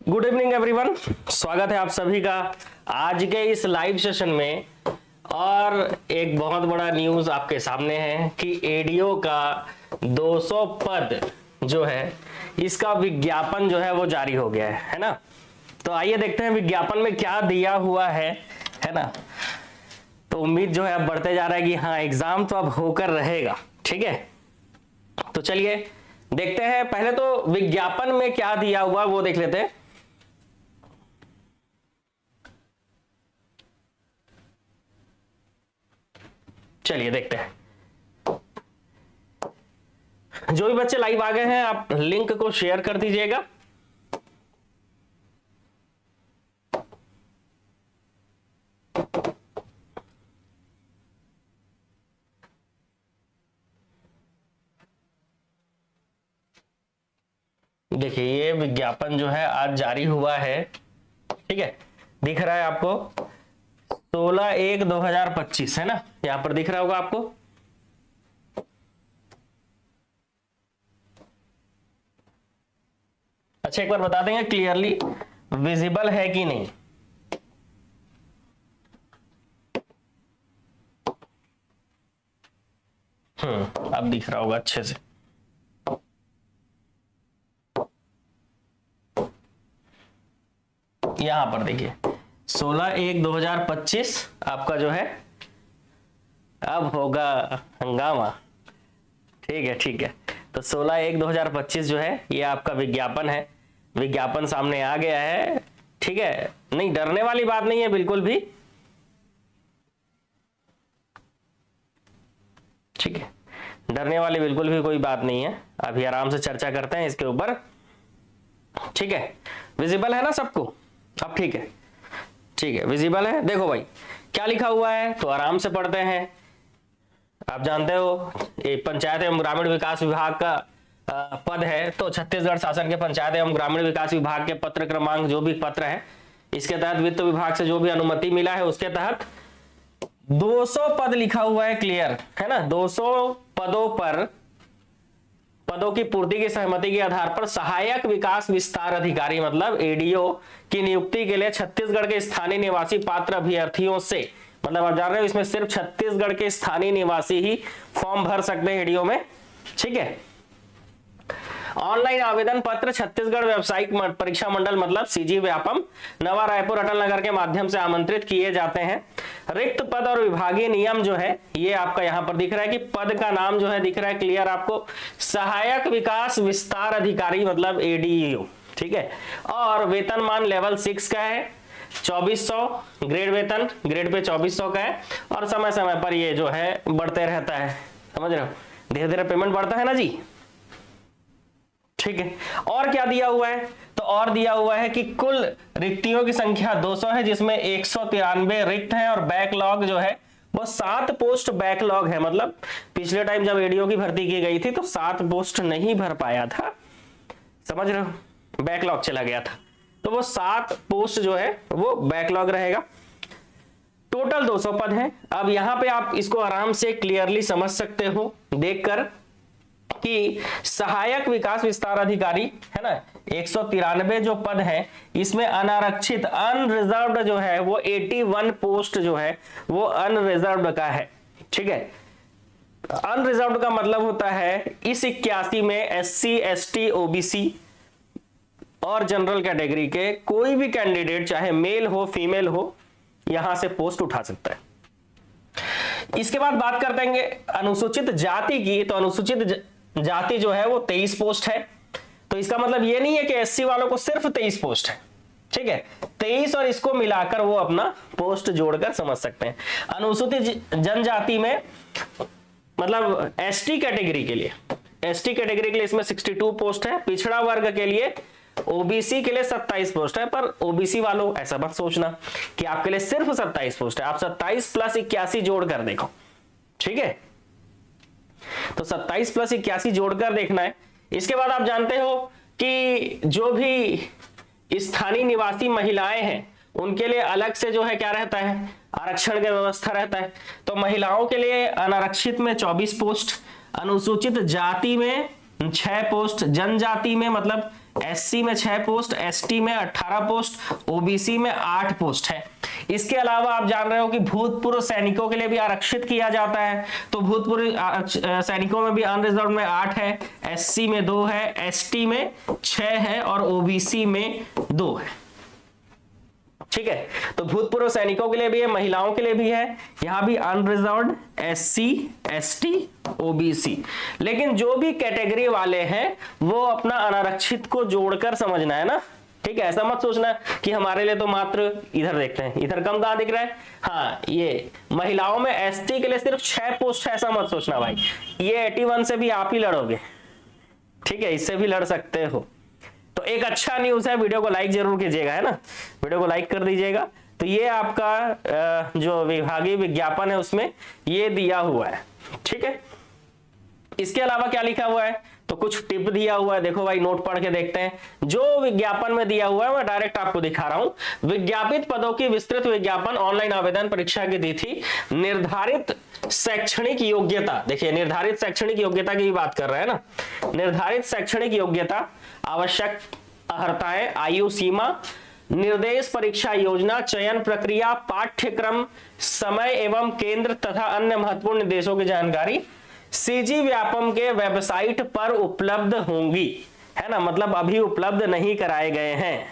Good evening everyone, स्वागत है आप सभी का आज के इस लाइव सेशन में। और एक बहुत बड़ा न्यूज आपके सामने है कि एडीओ का 200 पद जो है इसका विज्ञापन जो है वो जारी हो गया है ना। तो आइए देखते हैं विज्ञापन में क्या दिया हुआ है ना। तो उम्मीद जो है अब बढ़ते जा रहा है कि हाँ एग्जाम तो अब होकर रहेगा, ठीक है। तो चलिए देखते हैं, पहले तो विज्ञापन में क्या दिया हुआ वो देख लेते हैं। चलिए देखते हैं। जो भी बच्चे लाइव आ गए हैं आप लिंक को शेयर कर दीजिएगा। देखिए ये विज्ञापन जो है आज जारी हुआ है, ठीक है। दिख रहा है आपको 16/1/2025 है ना, यहां पर दिख रहा होगा आपको। अच्छा एक बार बता देंगे क्लियरली विजिबल है कि नहीं। अब दिख रहा होगा अच्छे से। यहां पर देखिए 16/1/2025 आपका जो है अब होगा हंगामा, ठीक है। तो 16/1/2025 जो है ये आपका विज्ञापन है। विज्ञापन सामने आ गया है, ठीक है। नहीं डरने वाली बात नहीं है बिल्कुल भी, ठीक है। डरने वाली बिल्कुल भी कोई बात नहीं है। अभी आराम से चर्चा करते हैं इसके ऊपर, ठीक है। विजिबल है ना सबको, अब ठीक है विजिबल है। देखो भाई क्या लिखा हुआ है तो आराम से पढ़ते हैं। आप जानते हो ये पंचायत एवं ग्रामीण विकास विभाग का पद है। तो छत्तीसगढ़ शासन के पंचायत एवं ग्रामीण विकास विभाग के पत्र क्रमांक जो भी पत्र है इसके तहत वित्त विभाग से जो भी अनुमति मिला है उसके तहत 200 पद लिखा हुआ है, क्लियर है ना। 200 पदों पर पदों की पूर्ति की सहमति के आधार पर सहायक विकास विस्तार अधिकारी मतलब एडीओ की नियुक्ति के लिए छत्तीसगढ़ के स्थानीय निवासी पात्र अभ्यर्थियों से, मतलब आप जान रहे हो इसमें सिर्फ छत्तीसगढ़ के स्थानीय निवासी ही फॉर्म भर सकते हैं एडीओ में, ठीक है। ऑनलाइन आवेदन पत्र छत्तीसगढ़ व्यावसायिक परीक्षा मंडल मतलब सीजी व्यापम नवा रायपुर अटल नगर के माध्यम से आमंत्रित किए जाते हैं। रिक्त पद और विभागीय नियम जो है ये आपका यहां पर दिख रहा है कि पद का नाम जो है दिख रहा है क्लियर आपको, सहायक विकास विस्तार अधिकारी मतलब एडीओ, ठीक है। और वेतनमान लेवल 6 का है, 2400 ग्रेड वेतन, ग्रेड पे 2400 का है। और समय समय पर ये जो है बढ़ते रहता है, समझ रहे हो, धीरे धीरे पेमेंट बढ़ता है ना जी, ठीक है। और क्या दिया हुआ है तो और दिया हुआ है कि कुल रिक्तियों की संख्या 200 है जिसमें 193 रिक्त हैं और बैकलॉग जो है वो 7 पोस्ट बैकलॉग है। मतलब पिछले टाइम जब एडीओ की भर्ती की गई थी तो 7 पोस्ट नहीं भर पाया था, समझ रहे हो, बैकलॉग चला गया था। तो वो 7 पोस्ट जो है वो बैकलॉग रहेगा। टोटल 200 पद है। अब यहां पे आप इसको आराम से क्लियरली समझ सकते हो देखकर कि सहायक विकास विस्तार अधिकारी है ना 193 जो पद है इसमें अनारक्षित अनरिजर्व्ड जो है वो 81 पोस्ट जो है वो अनरिजर्व्ड का है, ठीक है। अनरिजर्व्ड का मतलब होता है इस 81 में एससी एसटी ओबीसी और जनरल कैटेगरी के कोई भी कैंडिडेट चाहे मेल हो फीमेल हो यहां से पोस्ट उठा सकता है। इसके बाद बात करते हैं अनुसूचित जाति की। तो अनुसूचित जाति जो है वो 23 पोस्ट है। तो इसका मतलब ये नहीं है कि एससी वालों को सिर्फ 23 पोस्ट है, ठीक है। 23 और इसको मिलाकर वो अपना पोस्ट जोड़कर समझ सकते हैं। अनुसूचित जनजाति में मतलब एसटी कैटेगरी के लिए इसमें 62 पोस्ट है। पिछड़ा वर्ग के लिए ओबीसी के लिए 27 पोस्ट है। पर ओबीसी वालों ऐसा मत सोचना कि आपके लिए सिर्फ 27 पोस्ट है, आप 27 + 81 जोड़कर देखो, ठीक है। तो 27 + 81 जोड़कर देखना है। इसके बाद आप जानते हो कि जो भी स्थानीय निवासी महिलाएं हैं उनके लिए अलग से जो है क्या रहता है आरक्षण की व्यवस्था रहता है। तो महिलाओं के लिए अनारक्षित में 24 पोस्ट, अनुसूचित जाति में 6 पोस्ट, जनजाति में मतलब SC में 6 पोस्ट, ST में 18 पोस्ट, OBC में 8 पोस्ट है। इसके अलावा आप जान रहे हो कि भूतपूर्व सैनिकों के लिए भी आरक्षित किया जाता है, तो भूतपूर्व सैनिकों में भी अनरिजर्व में 8 है, SC में 2 है, ST में 6 है और OBC में 2 है। ठीक है, तो भूतपूर्व सैनिकों के लिए भी है, महिलाओं के लिए भी है, यहां भी अनरिजर्व्ड SC, ST, OBC। लेकिन जो भी कैटेगरी वाले हैं वो अपना अनारक्षित को जोड़कर समझना है ना। ठीक है, ऐसा मत सोचना कि हमारे लिए तो मात्र, इधर देखते हैं इधर कम कहां दिख रहा है, हाँ ये महिलाओं में ST के लिए सिर्फ 6 पोस्ट है, ऐसा मत सोचना भाई। ये 81 से भी आप ही लड़ोगे, ठीक है, इससे भी लड़ सकते हो। तो एक अच्छा न्यूज है, वीडियो को लाइक जरूर कीजिएगा, है ना, वीडियो को लाइक कर दीजिएगा। तो ये आपका जो विभागीय विज्ञापन है उसमें ये दिया हुआ है। ठीक है, इसके अलावा क्या लिखा हुआ है, तो कुछ टिप दिया हुआ है, देखो भाई नोट पढ़ के देखते हैं। जो विज्ञापन में दिया हुआ है मैं डायरेक्ट आपको दिखा रहा हूं। विज्ञापित पदों की विस्तृत विज्ञापन, ऑनलाइन आवेदन, परीक्षा की तिथि, निर्धारित शैक्षणिक योग्यता, देखिए निर्धारित शैक्षणिक योग्यता की बात कर रहे हैं ना, निर्धारित शैक्षणिक योग्यता, आवश्यक अर्हताएं, आयु सीमा, निर्देश, परीक्षा योजना, चयन प्रक्रिया, पाठ्यक्रम, समय एवं केंद्र तथा अन्य महत्वपूर्ण निर्देशों की जानकारी सीजी व्यापम के वेबसाइट पर उपलब्ध होंगी, है ना, मतलब अभी उपलब्ध नहीं कराए गए हैं।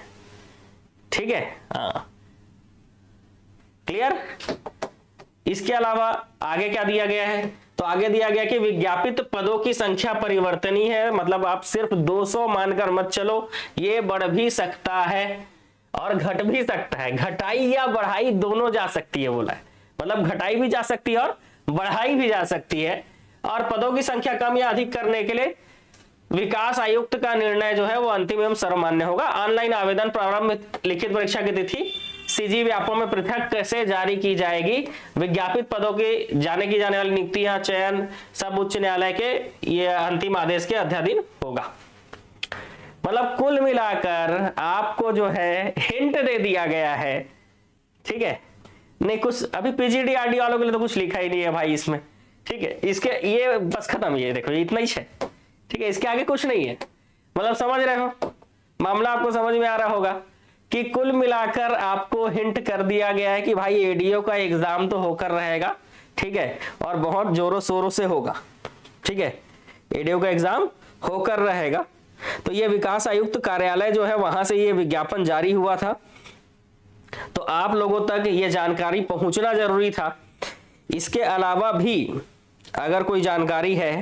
ठीक है, हाँ क्लियर। इसके अलावा आगे क्या दिया गया है, तो आगे दिया गया कि विज्ञापित पदों की संख्या परिवर्तनीय है, मतलब आप सिर्फ 200 मानकर मत चलो, ये बढ़ भी सकता है और घट भी सकता है, घटाई या बढ़ाई दोनों जा सकती है बोला है, मतलब घटाई भी जा सकती है और बढ़ाई भी जा सकती है। और पदों की संख्या कम या अधिक करने के लिए विकास आयुक्त का निर्णय जो है वो अंतिम एवं सर्वमान्य होगा। ऑनलाइन आवेदन प्रारंभ, लिखित परीक्षा की तिथि सीजी व्यापम में पृथक कैसे जारी की जाएगी, विज्ञापित पदों की जाने वाली नियुक्तियां, चयन सब उच्च न्यायालय के ये अंतिम आदेश के अध्याधीन होगा। मतलब कुल मिलाकर आपको जो है हिंट दे दिया गया है। ठीक है, नहीं कुछ अभी PGDRD वालों के लिए तो कुछ लिखा ही नहीं है भाई इसमें। ठीक है, इसके ये बस खत्म, ये देखो इतना ही है। ठीक है, इसके आगे कुछ नहीं है, मतलब समझ रहे हो, मामला आपको समझ में आ रहा होगा कि कुल मिलाकर आपको हिंट कर दिया गया है कि भाई एडीओ का एग्जाम तो होकर रहेगा। ठीक है, और बहुत जोरों शोरों से होगा। ठीक है, एडीओ का एग्जाम होकर रहेगा। तो ये विकास आयुक्त कार्यालय जो है वहां से ये विज्ञापन जारी हुआ था, तो आप लोगों तक ये जानकारी पहुंचना जरूरी था। इसके अलावा भी अगर कोई जानकारी है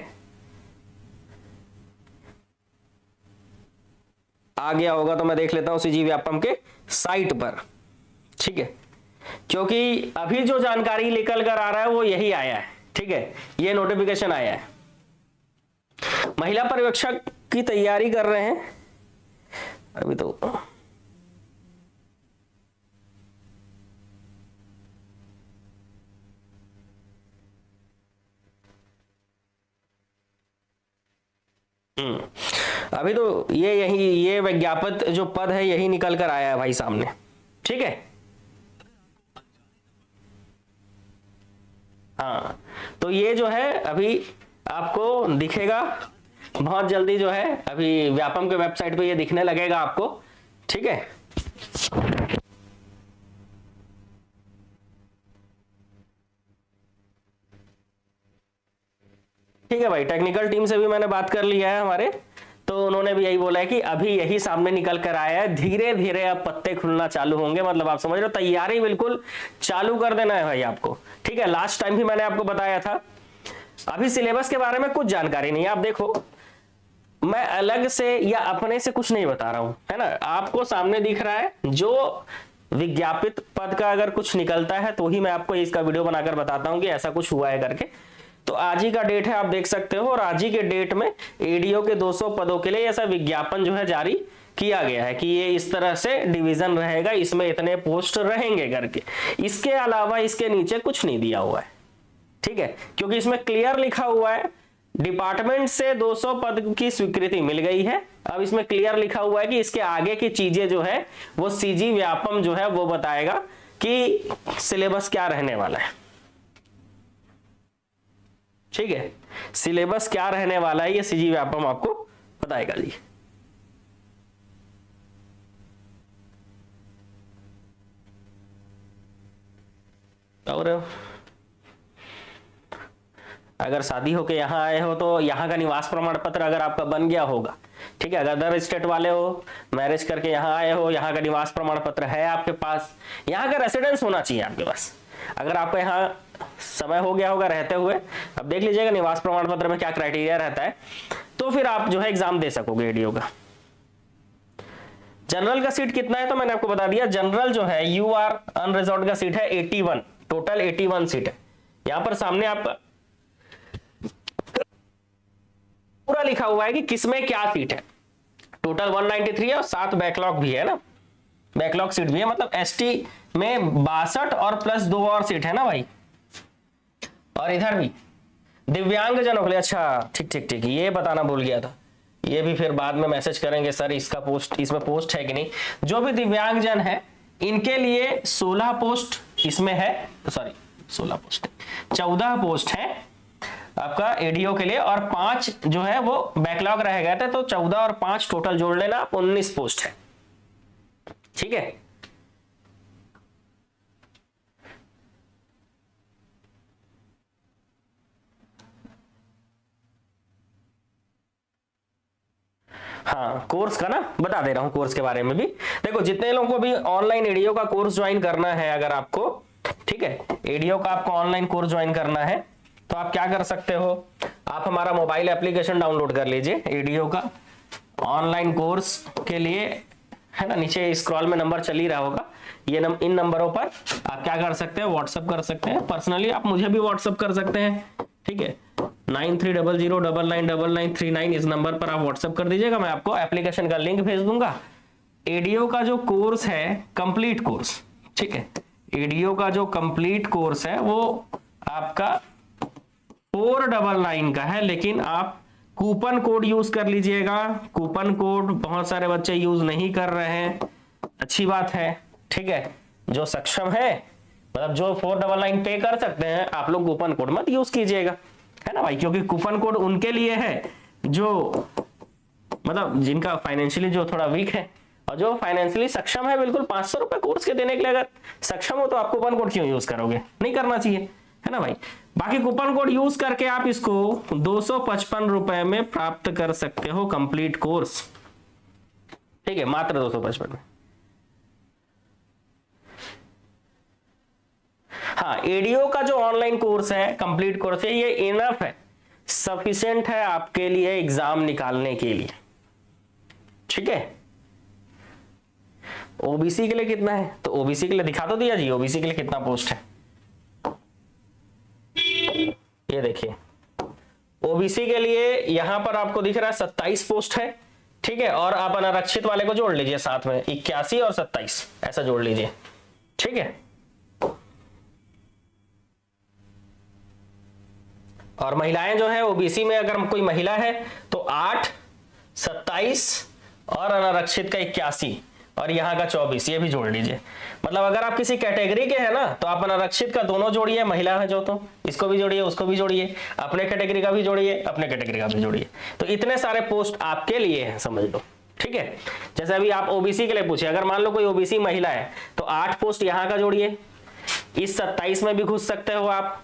आ गया होगा तो मैं देख लेता हूं सीजी व्यापम के साइट पर। ठीक है, क्योंकि अभी जो जानकारी निकल कर आ रहा है वो यही आया है। ठीक है, ये नोटिफिकेशन आया है। महिला पर्यवेक्षक की तैयारी कर रहे हैं अभी तो, अभी तो ये विज्ञापित जो पद है यही निकल कर आया है भाई सामने। ठीक है, हाँ तो ये जो है अभी आपको दिखेगा बहुत जल्दी, जो है अभी व्यापम के वेबसाइट पे ये दिखने लगेगा आपको। ठीक है, ठीक है भाई, टेक्निकल टीम से भी मैंने बात कर लिया है हमारे, तो उन्होंने भी यही बोला है कि अभी यही सामने निकल कर आया है, धीरे धीरे अब पत्ते खुलना चालू होंगे। मतलब आप समझ रहे हो, तैयारी बिल्कुल चालू कर देना है भाई आपको। ठीक है, लास्ट टाइम भी मैंने आपको बताया था। अभी सिलेबस के बारे में कुछ जानकारी नहीं है, आप देखो मैं अलग से या अपने से कुछ नहीं बता रहा हूं, है ना, आपको सामने दिख रहा है। जो विज्ञापित पद का अगर कुछ निकलता है तो ही मैं आपको इसका वीडियो बनाकर बताता हूं कि ऐसा कुछ हुआ है करके। तो आज ही का डेट है, आप देख सकते हो, और आज ही के डेट में एडीओ के 200 पदों के लिए ऐसा विज्ञापन जो है जारी किया गया है कि ये इस तरह से डिवीजन रहेगा, इसमें इतने पोस्ट रहेंगे करके। इसके अलावा इसके नीचे कुछ नहीं दिया हुआ है। ठीक है, क्योंकि इसमें क्लियर लिखा हुआ है डिपार्टमेंट से 200 पद की स्वीकृति मिल गई है। अब इसमें क्लियर लिखा हुआ है कि इसके आगे की चीजें जो है वो सीजी व्यापम जो है वो बताएगा कि सिलेबस क्या रहने वाला है। ठीक है, सिलेबस क्या रहने वाला है ये सीजी व्यापम आपको बताएगा जी। और अगर शादी होके यहाँ आए हो तो यहाँ का निवास प्रमाण पत्र अगर आपका बन गया होगा, ठीक है, अगर अदर स्टेट वाले हो, मैरिज करके यहाँ आए हो, यहाँ का निवास प्रमाण पत्र है आपके पास, यहाँ का रेसिडेंस होना चाहिए आपके पास। अगर आपका यहाँ समय हो गया होगा रहते हुए, अब देख लीजिएगा निवास प्रमाण पत्र में क्या क्राइटेरिया रहता है, तो फिर आप जो है एग्जाम दे सकोगे एडीओ का। जनरल का सीट कितना है तो मैंने आपको बता दिया, जनरल जो है यूआर अनरिजर्व्ड का सीट है 81, टोटल 81 सीट है। यहां पर सामने आपका पूरा लिखा हुआ है कि किसमें क्या सीट है। टोटल 193 है और 7 बैकलॉग भी है ना, बैकलॉग सीट भी है, मतलब एसटी में 62 और प्लस 2 और सीट है ना भाई। और इधर भी दिव्यांग जनों के लिए, अच्छा ठीक ठीक ठीक, ये बताना भूल गया था, ये भी फिर बाद में मैसेज करेंगे सर इसका पोस्ट, इसमें पोस्ट है कि नहीं। जो भी दिव्यांग जन है इनके लिए 16 पोस्ट इसमें है, सॉरी 16 पोस्ट 14 पोस्ट है आपका एडीओ के लिए, और 5 जो है वो बैकलॉग रह गए थे, तो 14 और 5 टोटल जोड़ लेना आप, 19 पोस्ट है, ठीक है। हाँ कोर्स का ना बता दे रहा हूं, कोर्स के बारे में भी देखो, जितने लोगों को भी ऑनलाइन एडीओ का कोर्स ज्वाइन करना है अगर आपको, ठीक है, एडीओ का आपको ऑनलाइन कोर्स ज्वाइन करना है तो आप क्या कर सकते हो, आप हमारा मोबाइल एप्लीकेशन डाउनलोड कर लीजिए एडीओ का ऑनलाइन कोर्स के लिए, है ना, नीचे स्क्रॉल में नंबर चल ही रहा होगा, ये इन नंबरों पर आप क्या कर सकते हैं, व्हाट्सअप कर सकते हैं, पर्सनली आप मुझे भी व्हाट्सअप कर सकते हैं, ठीक है, 9300999939 इस नंबर पर आप व्हाट्सएप कर दीजिएगा, मैं आपको एप्लीकेशन का लिंक भेज दूंगा। एडीओ का जो कोर्स है कंप्लीट कोर्स, ठीक है, एडीओ का जो कंप्लीट कोर्स है वो आपका 499 का है, लेकिन आप कूपन कोड यूज कर लीजिएगा। कूपन कोड बहुत सारे बच्चे यूज नहीं कर रहे हैं, अच्छी बात है, ठीक है, जो सक्षम है मतलब जो 499 पे कर सकते हैं आप लोग कूपन कोड मत यूज कीजिएगा, है ना भाई, क्योंकि कूपन कोड उनके लिए है जो मतलब जिनका फाइनेंशियली जो थोड़ा वीक है, और जो फाइनेंशियली सक्षम है बिल्कुल 500 रुपए कोर्स के देने के लिए अगर सक्षम हो तो आप कूपन कोड क्यों यूज करोगे, नहीं करना चाहिए, है ना भाई। बाकी कूपन कोड यूज करके आप इसको 255 रुपए में प्राप्त कर सकते हो कंप्लीट कोर्स, ठीक है, मात्र 255 में। हाँ एडीओ का जो ऑनलाइन कोर्स है कंप्लीट कोर्स है, ये इनफ है, सफिशिएंट है आपके लिए एग्जाम निकालने के लिए, ठीक है। ओबीसी के लिए कितना है तो ओबीसी के लिए दिखा दो दिया जी, ओबीसी के लिए कितना पोस्ट है, ये देखिए ओबीसी के लिए यहां पर आपको दिख रहा है 27 पोस्ट है, ठीक है, और आप अनारक्षित वाले को जोड़ लीजिए साथ में, 81 और 27 ऐसा जोड़ लीजिए, ठीक है। और महिलाएं जो है ओबीसी में अगर कोई महिला है तो 8, 27 और अनारक्षित का 81 और यहाँ का 24, ये भी जोड़ लीजिए। मतलब अगर आप किसी कैटेगरी के हैं ना तो आप अनारक्षित का दोनों जोड़िए, महिला है जो तो इसको भी जोड़िए, उसको भी जोड़िए, अपने कैटेगरी का भी जोड़िए, अपने कैटेगरी का भी जोड़िए, तो इतने सारे पोस्ट आपके लिए हैं, समझ लो, ठीक है। जैसे अभी आप ओबीसी के लिए पूछिए, अगर मान लो कोई ओबीसी महिला है तो 8 पोस्ट यहाँ का जोड़िए, इस 27 में भी घुस सकते हो आप,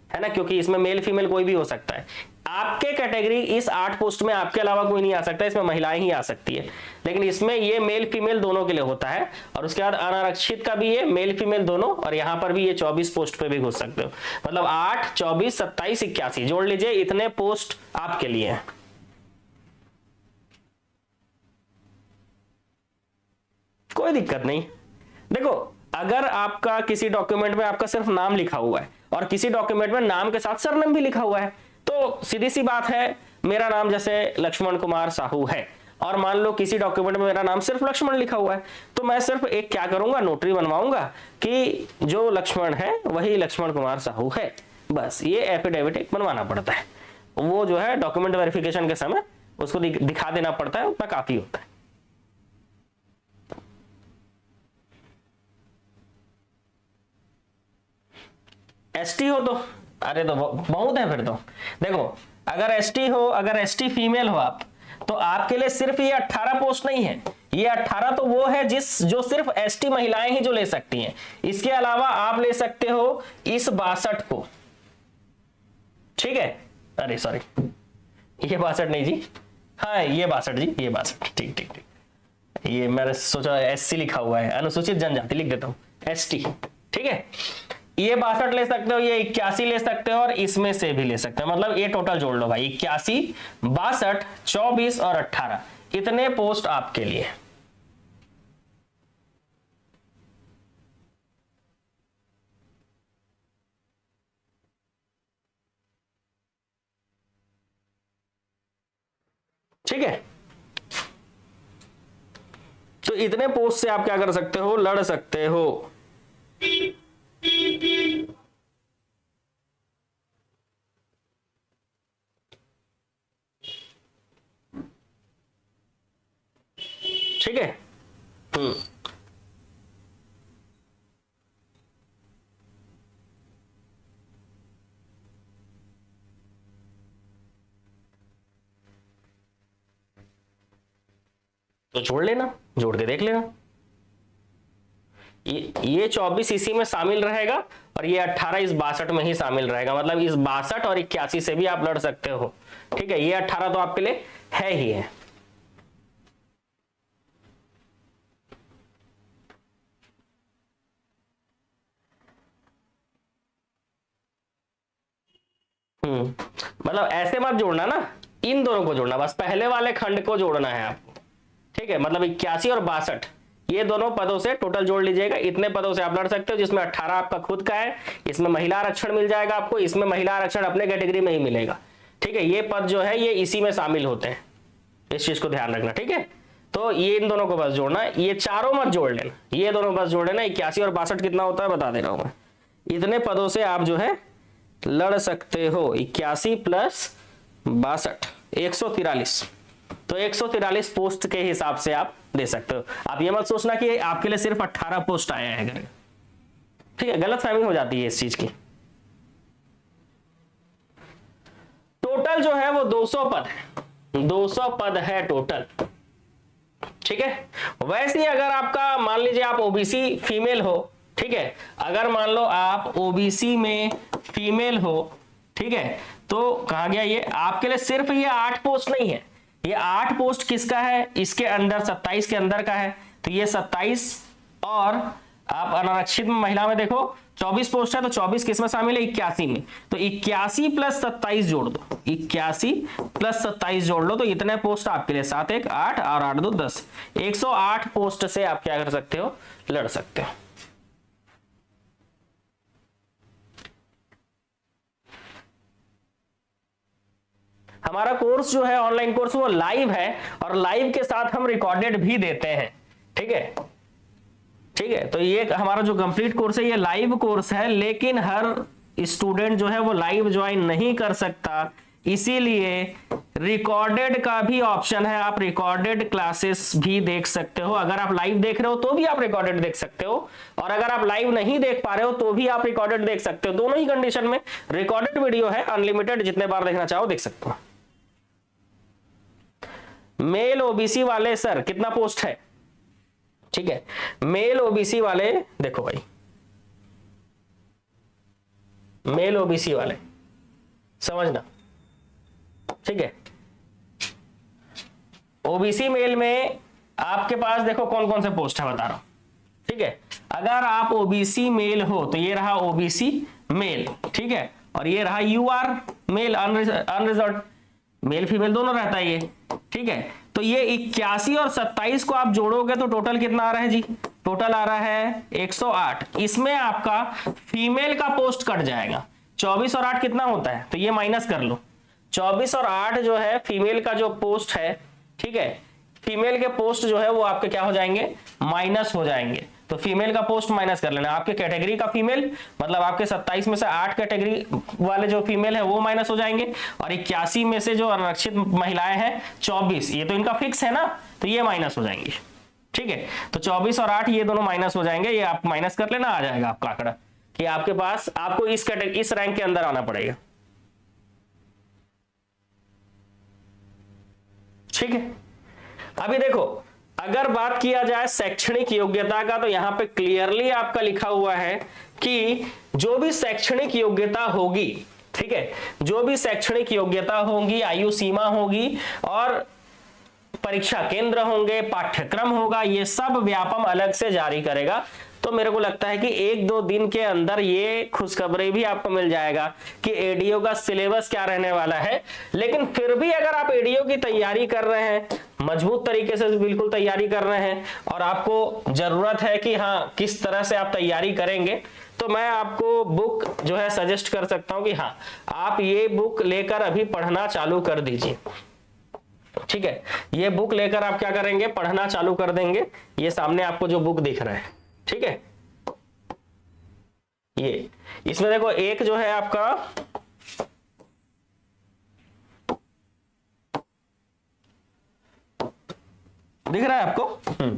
है ना, क्योंकि इसमें मेल फीमेल कोई भी हो सकता है। आपके कैटेगरी इस 8 पोस्ट में आपके अलावा कोई नहीं आ सकता, इसमें महिलाएं ही आ सकती है, लेकिन इसमें ये मेल फीमेल दोनों के लिए होता है। और उसके बाद अनारक्षित का भी ये मेल फीमेल दोनों, और यहां पर भी ये 24 पोस्ट पे भी घुस सकते हो, मतलब 8, 24, 27, 81 जोड़ लीजिए, इतने पोस्ट आपके लिए हैं। कोई दिक्कत नहीं। देखो अगर आपका किसी डॉक्यूमेंट में आपका सिर्फ नाम लिखा हुआ है और किसी डॉक्यूमेंट में नाम के साथ सरनेम भी लिखा हुआ है, तो सीधी सी बात है, मेरा नाम जैसे लक्ष्मण कुमार साहू है और मान लो किसी डॉक्यूमेंट में मेरा नाम सिर्फ लक्ष्मण लिखा हुआ है, तो मैं सिर्फ एक क्या करूंगा, नोटरी बनवाऊंगा कि जो लक्ष्मण है वही लक्ष्मण कुमार साहू है, बस ये एफिडेविट एक बनवाना पड़ता है। वो जो है डॉक्यूमेंट वेरिफिकेशन के समय उसको दिखा देना पड़ता है, उतना काफी होता है। एसटी हो तो अरे तो बहुत है फिर तो। देखो अगर एसटी हो, अगर एसटी फीमेल हो आप, तो आपके लिए सिर्फ ये 18 पोस्ट नहीं है, ये 18 तो वो है जो सिर्फ एसटी महिलाएं ही जो ले सकती हैं। इसके अलावा आप ले सकते हो इस 62 को, ठीक है, अरे सॉरी ये 62 नहीं जी, हाँ ये 62 जी, ये 62, ठीक ठीक ठीक, ये मैंने सोचा एससी लिखा हुआ है, अनुसूचित जनजाति लिख देता हूं, एसटी, ठीक है। ये 62 ले सकते हो, ये 81 ले सकते हो और इसमें से भी ले सकते हो, मतलब ये टोटल जोड़ लो भाई, 81, 62, 24 और 18, इतने पोस्ट आपके लिए। ठीक है, तो इतने पोस्ट से आप क्या कर सकते हो, लड़ सकते हो। ठीक है, तो जोड़ लेना, जोड़ के देख लेना। ये 24 इसी में शामिल रहेगा और ये 18 इस 62 में ही शामिल रहेगा, मतलब इस 62 और 81 से भी आप लड़ सकते हो। ठीक है, ये 18 तो आपके लिए है ही है। मतलब ऐसे मत जोड़ना ना, इन दोनों को जोड़ना, बस पहले वाले खंड को जोड़ना है आपको। ठीक है, मतलब 81 और 62 ये दोनों पदों से टोटल जोड़ लीजिएगा। इतने पदों से आप लड़ सकते हो, जिसमें 18 आपका खुद का है, इसमें महिला आरक्षण मिल जाएगा आपको, इसमें महिला आरक्षण अपने कैटेगरी में ही मिलेगा। ठीक है, ये पद जो है ये इसी में शामिल होते हैं, इस चीज को ध्यान रखना। ठीक है, तो ये इन दोनों को बस जोड़ना है, ये चारों मत जोड़ लेना, ये दोनों बस जोड़ लेना। 81 और 62 कितना होता है बता दे रहा हूं मैं। इतने पदों से आप जो है लड़ सकते हो, 81 प्लस 62 143, तो 143 पोस्ट के हिसाब से आप दे सकते हो। आप ये मत सोचना कि आपके लिए सिर्फ 18 पोस्ट आया है करके, ठीक है, गलत फहमी हो जाती है इस चीज की। टोटल जो है वो 200 पद है, 200 पद है टोटल। ठीक है, वैसे ही अगर आपका मान लीजिए आप ओबीसी फीमेल हो, ठीक है, अगर मान लो आप ओबीसी में फीमेल हो, ठीक है, तो कहा गया ये आपके लिए सिर्फ ये 8 पोस्ट नहीं है, ये 8 पोस्ट किसका है, इसके अंदर 27 के अंदर का है, तो ये 27 और आप अनारक्षित महिला में देखो 24 पोस्ट है, तो 24 किस में शामिल है, 81 में, तो 81 प्लस 27 जोड़ दो, 81 प्लस 27 जोड़ लो, तो इतने पोस्ट आपके लिए 7 1 8 और 8 2 10, 108 पोस्ट से आप क्या कर सकते हो, लड़ सकते हो। हमारा कोर्स जो है ऑनलाइन कोर्स वो लाइव है और लाइव के साथ हम रिकॉर्डेड भी देते हैं। ठीक है, ठीक है, तो ये हमारा जो कंप्लीट कोर्स है ये लाइव कोर्स है, लेकिन हर स्टूडेंट जो है वो लाइव ज्वाइन नहीं कर सकता, इसीलिए रिकॉर्डेड का भी ऑप्शन है, आप रिकॉर्डेड क्लासेस भी देख सकते हो। अगर आप लाइव देख रहे हो तो भी आप रिकॉर्डेड देख सकते हो, और अगर आप लाइव नहीं देख पा रहे हो तो भी आप रिकॉर्डेड देख सकते हो। दोनों ही कंडीशन में रिकॉर्डेड वीडियो है, अनलिमिटेड, जितने बार देखना चाहो देख सकते हो। मेल ओबीसी वाले सर कितना पोस्ट है, ठीक है, मेल ओबीसी वाले देखो भाई, मेल ओबीसी वाले समझना, ठीक है, ओबीसी मेल में आपके पास देखो कौन कौन से पोस्ट है बता रहा हूं। ठीक है, अगर आप ओबीसी मेल हो तो ये रहा ओबीसी मेल, ठीक है, और ये रहा UR male unreserved, male female दोनों रहता है ये। ठीक है, तो ये 81 और 27 को आप जोड़ोगे तो टोटल कितना आ रहा है जी, टोटल आ रहा है 108। इसमें आपका फीमेल का पोस्ट कट जाएगा, 24 और 8 कितना होता है, तो ये माइनस कर लो, 24 और 8 जो है फीमेल का जो पोस्ट है, ठीक है, फीमेल के पोस्ट जो है वो आपके क्या हो जाएंगे, माइनस हो जाएंगे, तो फीमेल का पोस्ट माइनस कर लेना। आपके कैटेगरी का फीमेल मतलब आपके 27 में से 8 कैटेगरी वाले जो फीमेल है वो माइनस हो जाएंगे, और 81 में से जो आरक्षित महिलाएं हैं 24, ये तो इनका फिक्स है ना, तो ये माइनस हो जाएंगे। ठीक है, तो 24 और 8 ये दोनों माइनस हो जाएंगे, ये आप माइनस कर लेना, आ जाएगा आपका आंकड़ा कि आपके पास आपको इस रैंक के अंदर आना पड़ेगा। ठीक है, अभी देखो अगर बात किया जाए शैक्षणिक योग्यता का, तो यहां पे क्लियरली आपका लिखा हुआ है कि जो भी शैक्षणिक योग्यता होगी, ठीक है, जो भी शैक्षणिक योग्यता होगी, आयु सीमा होगी और परीक्षा केंद्र होंगे, पाठ्यक्रम होगा, ये सब व्यापम अलग से जारी करेगा। तो मेरे को लगता है कि 1-2 दिन के अंदर ये खुशखबरी भी आपको मिल जाएगा कि एडीओ का सिलेबस क्या रहने वाला है। लेकिन फिर भी अगर आप एडीओ की तैयारी कर रहे हैं, मजबूत तरीके से बिल्कुल तैयारी कर रहे हैं और आपको जरूरत है कि हाँ किस तरह से आप तैयारी करेंगे, तो मैं आपको बुक जो है सजेस्ट कर सकता हूं कि हाँ आप ये बुक लेकर अभी पढ़ना चालू कर दीजिए। ठीक है, ये बुक लेकर आप क्या करेंगे, पढ़ना चालू कर देंगे। ये सामने आपको जो बुक दिख रहा है, ठीक है, ये इसमें देखो एक जो है आपका दिख रहा है आपको,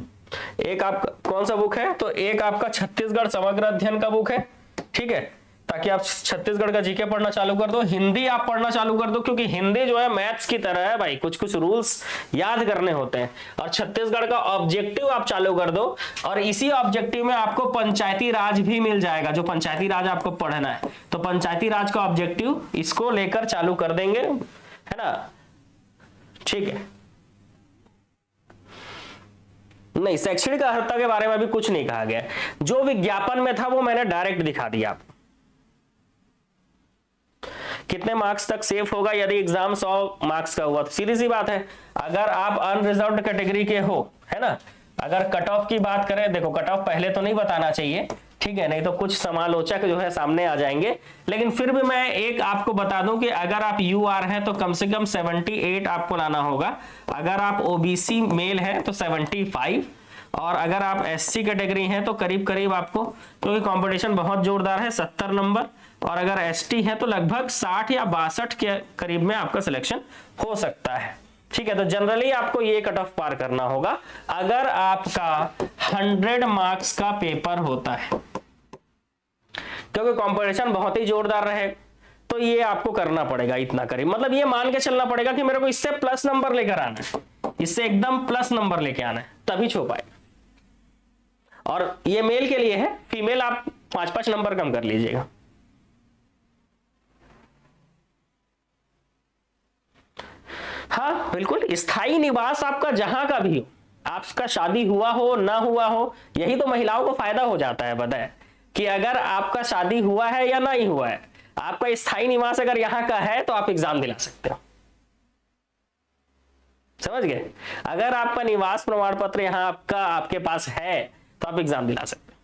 एक आपका कौन सा बुक है, तो एक आपका छत्तीसगढ़ समग्र अध्ययन का बुक है। ठीक है, ताकि आप छत्तीसगढ़ का जीके पढ़ना चालू कर दो, हिंदी आप पढ़ना चालू कर दो, क्योंकि हिंदी जो है मैथ्स की तरह है भाई, कुछ कुछ रूल्स याद करने होते हैं। और छत्तीसगढ़ का ऑब्जेक्टिव आप चालू कर दो, और इसी ऑब्जेक्टिव में आपको पंचायती राज भी मिल जाएगा, जो पंचायती राज आपको पढ़ना है, तो पंचायती राज का ऑब्जेक्टिव इसको लेकर चालू कर देंगे, है ना। ठीक है, नहीं शैक्षणिक अर्हता के बारे में भी कुछ नहीं कहा गया, जो विज्ञापन में था वो मैंने डायरेक्ट दिखा दिया आपको। कितने मार्क्स तक सेफ होगा यदि एग्जाम 100 मार्क्स का हुआ, तो सीधी सी बात है, अगर आप अनरिजर्व्ड कैटेगरी के हो, है ना, अगर कट ऑफ की बात करें, देखो कट ऑफ पहले तो नहीं बताना चाहिए, ठीक है, नहीं तो कुछ समालोचक जो है सामने आ जाएंगे, लेकिन फिर भी मैं एक आपको बता दूं कि अगर आप यूआर हैं तो कम से कम 78 आपको लाना होगा, अगर आप ओबीसी मेल हैं तो 75, और अगर आप एससी कैटेगरी हैं तो करीब करीब आपको, क्योंकि कंपटीशन बहुत जोरदार है, 70 नंबर, और अगर एसटी है तो लगभग 60 या 62 के करीब में आपका सिलेक्शन हो सकता है। ठीक है, तो जनरली आपको ये कट ऑफ पार करना होगा अगर आपका 100 मार्क्स का पेपर होता है, क्योंकि कंपटीशन बहुत ही जोरदार रहे, तो ये आपको करना पड़ेगा इतना करीब, मतलब ये मान के चलना पड़ेगा कि मेरे को इससे प्लस नंबर लेकर आना है, इससे एकदम प्लस नंबर लेके आना है, तभी छो पाएगा। और ये मेल के लिए है, फीमेल आप 5-5 नंबर कम कर लीजिएगा। हाँ बिल्कुल, स्थायी निवास आपका जहां का भी हो, आपका शादी हुआ हो ना हुआ हो, यही तो महिलाओं को फायदा हो जाता है, पता है, कि अगर आपका शादी हुआ है या नहीं हुआ है, आपका स्थायी निवास अगर यहां का है तो आप एग्जाम दिला सकते हो। समझ गए, अगर आपका निवास प्रमाण पत्र यहां आपके पास है तो आप एग्जाम दिला सकते हो।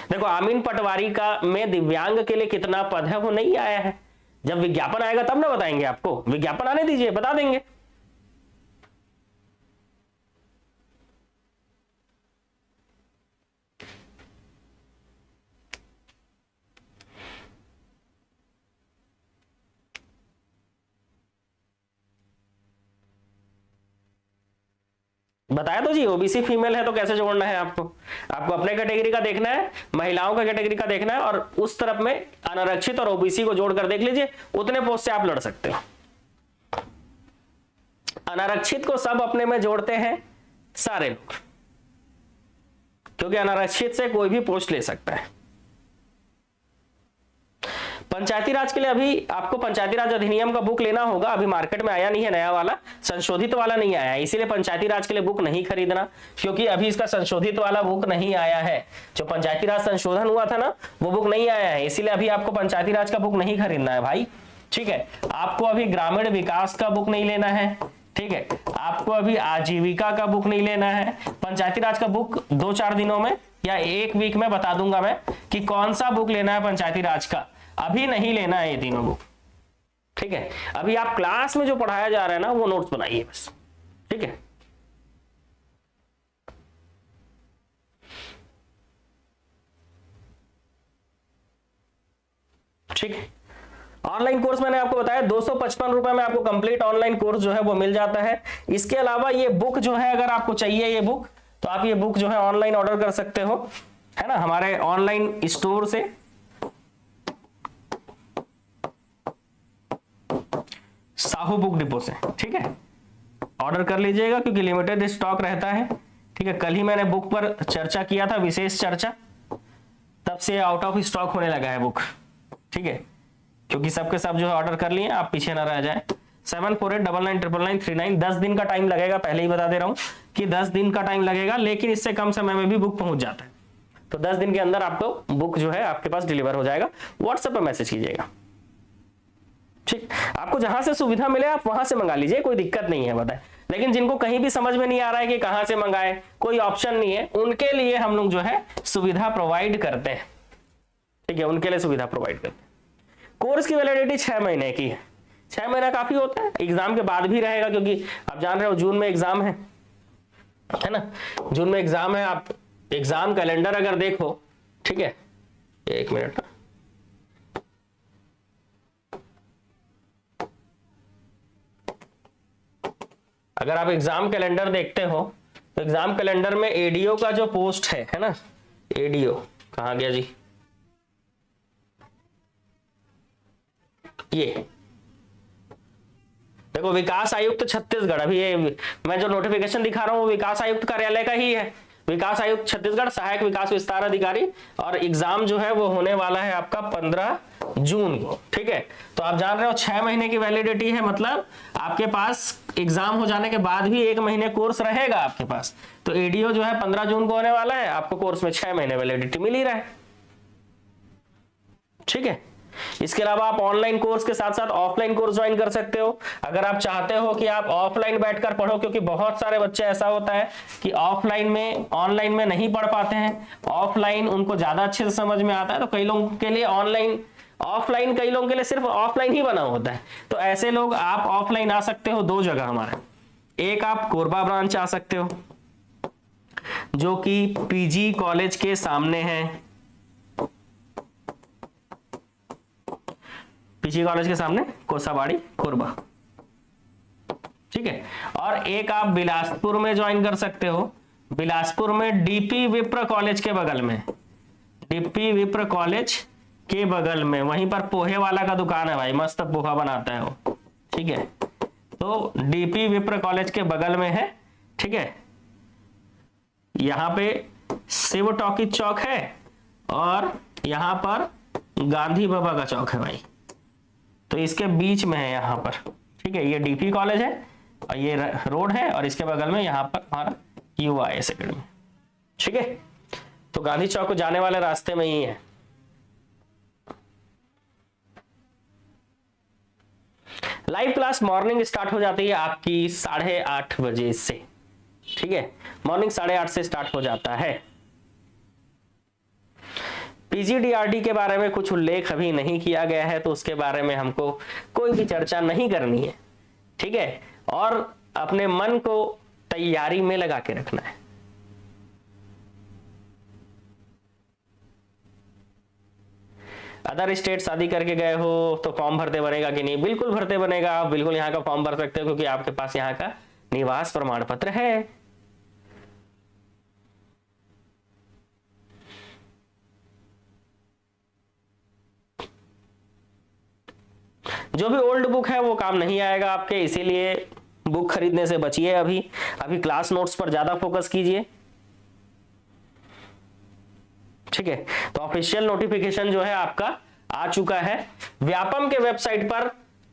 देखो आमीन पटवारी का में दिव्यांग के लिए कितना पद है वो नहीं आया है, जब विज्ञापन आएगा तब ना बताएंगे आपको, विज्ञापन आने दीजिए बता देंगे। बताया तो जी, ओबीसी फीमेल है तो कैसे जोड़ना है आपको, आपको अपने कैटेगरी का देखना है, महिलाओं का कैटेगरी का देखना है, और उस तरफ में अनारक्षित और ओबीसी को जोड़कर देख लीजिए, उतने पोस्ट से आप लड़ सकते हो। अनारक्षित को सब अपने में जोड़ते हैं सारे लोग, क्योंकि अनारक्षित से कोई भी पोस्ट ले सकता है। पंचायती राज के लिए अभी आपको पंचायती राज अधिनियम का बुक लेना होगा, अभी मार्केट में आया नहीं है, नया वाला संशोधित वाला नहीं आया है, इसीलिए पंचायती राज के लिए बुक नहीं खरीदना, क्योंकि अभी इसका संशोधित वाला बुक नहीं आया है। जो पंचायती राज संशोधन हुआ था ना, वो बुक नहीं आया है, इसीलिए अभी आपको पंचायती राज का बुक नहीं खरीदना है भाई। ठीक है, आपको अभी ग्रामीण विकास का बुक नहीं लेना है, ठीक है, आपको अभी आजीविका का बुक नहीं लेना है। पंचायती राज का बुक 2-4 दिनों में या 1 वीक में बता दूंगा मैं कि कौन सा बुक लेना है पंचायती राज का, अभी नहीं लेना है ये तीनों बुक। ठीक है, अभी आप क्लास में जो पढ़ाया जा रहा है ना वो नोट्स बनाइए बस। ठीक है, ठीक है, ऑनलाइन कोर्स मैंने आपको बताया 255 रुपए में आपको कंप्लीट ऑनलाइन कोर्स जो है वो मिल जाता है। इसके अलावा ये बुक जो है, अगर आपको चाहिए ये बुक, तो आप ये बुक जो है ऑनलाइन ऑर्डर कर सकते हो, है ना, हमारे ऑनलाइन स्टोर से। साहू बुक डिपो से, ठीक है, ऑर्डर कर लीजिएगा क्योंकि लिमिटेड स्टॉक रहता है। ठीक है, कल ही मैंने बुक पर चर्चा किया था, विशेष चर्चा, तब से आउट ऑफ स्टॉक होने लगा है बुक। ठीक है, क्योंकि सबके सब जो है ऑर्डर कर लिए, आप पीछे ना रह जाए। 7489993939 10 दिन का टाइम लगेगा, पहले ही बता दे रहा हूं कि 10 दिन का टाइम लगेगा, लेकिन इससे कम समय में भी बुक पहुंच जाता है। तो 10 दिन के अंदर आपको बुक जो है आपके पास डिलीवर हो जाएगा। व्हाट्सएप पर मैसेज कीजिएगा। ठीक, आपको जहां से सुविधा मिले आप वहां से मंगा लीजिए, कोई दिक्कत नहीं है, बताए। लेकिन जिनको कहीं भी समझ में नहीं आ रहा है कि कहां से मंगाए, कोई ऑप्शन नहीं है, उनके लिए हम लोग जो है सुविधा प्रोवाइड करते हैं। ठीक है, उनके लिए सुविधा प्रोवाइड करते हैं। कोर्स की वैलिडिटी 6 महीने की है। 6 महीना काफी होता है, एग्जाम के बाद भी रहेगा, क्योंकि आप जान रहे हो जून में एग्जाम है ना, जून में एग्जाम है। आप एग्जाम कैलेंडर अगर देखो, ठीक है, एक मिनट, अगर आप एग्जाम कैलेंडर देखते हो तो एग्जाम कैलेंडर में एडीओ का जो पोस्ट है ना, एडीओ कहां गया जी, ये देखो, विकास आयुक्त छत्तीसगढ़। अभी ये मैं जो नोटिफिकेशन दिखा रहा हूं वो विकास आयुक्त कार्यालय का ही है, विकास आयुक्त छत्तीसगढ़, सहायक विकास विस्तार अधिकारी। और एग्जाम जो है वो होने वाला है आपका 15 जून को। ठीक है, तो आप जान रहे हो 6 महीने की वैलिडिटी है, मतलब आपके पास एग्जाम हो जाने के बाद भी 1 महीने कोर्स रहेगा आपके पास। तो एडीओ जो है 15 जून को होने वाला है, आपको कोर्स में 6 महीने वैलिडिटी मिल ही रहा है। ठीक है, इसके अलावा आप ऑनलाइन कोर्स के साथ साथ ऑफलाइन कोर्स ज्वाइन कर सकते हो। अगर आप चाहते हो कि आप ऑफलाइन बैठकर पढ़ो, क्योंकि बहुत सारे बच्चे ऐसा होता है कि ऑफलाइन में ऑनलाइन में नहीं पढ़ पाते हैं, ऑफलाइन उनको ज्यादा अच्छे से समझ में आता है। तो कई लोगों के लिए ऑनलाइन, ऑफलाइन कई लोगों के लिए सिर्फ ऑफलाइन ही बना होता है। तो ऐसे लोग आप ऑफलाइन आ सकते हो 2 जगह हमारे। एक आप कोरबा ब्रांच आ सकते हो जो कि पीजी कॉलेज के सामने है, पीजी कॉलेज के सामने कोसाबाड़ी कोरबा। ठीक है, और एक आप बिलासपुर में ज्वाइन कर सकते हो, बिलासपुर में डीपी विप्र कॉलेज के बगल में, डीपी विप्र कॉलेज के बगल में, वहीं पर पोहे वाला का दुकान है भाई, मस्त पोहा बनाता है वो। ठीक है, तो डीपी विप्र कॉलेज के बगल में है। ठीक है, यहां पे शिव टॉकी चौक है और यहां पर गांधी बाबा का चौक है भाई, तो इसके बीच में है यहां पर। ठीक है, ये डीपी कॉलेज है और ये रोड है, और इसके बगल में यहां पर हमारा यूआईएस एकेडमी। ठीक है, तो गांधी चौक को जाने वाले रास्ते में ही है। लाइव क्लास मॉर्निंग स्टार्ट हो जाती है आपकी 8:30 बजे से। ठीक है, मॉर्निंग 8:30 से स्टार्ट हो जाता है। पीजीडीआरडी के बारे में कुछ उल्लेख अभी नहीं किया गया है, तो उसके बारे में हमको कोई भी चर्चा नहीं करनी है। ठीक है, और अपने मन को तैयारी में लगा के रखना है। अदर स्टेट शादी करके गए हो तो फॉर्म भरते बनेगा कि नहीं? बिल्कुल भरते बनेगा, आप बिल्कुल यहाँ का फॉर्म भर सकते हो, क्योंकि आपके पास यहाँ का निवास प्रमाण पत्र है। जो भी ओल्ड बुक है वो काम नहीं आएगा आपके, इसीलिए बुक खरीदने से बचिए। अभी क्लास नोट्स पर ज्यादा फोकस कीजिए। ठीक है, तो ऑफिशियल नोटिफिकेशन जो है आपका आ चुका है। व्यापम के वेबसाइट पर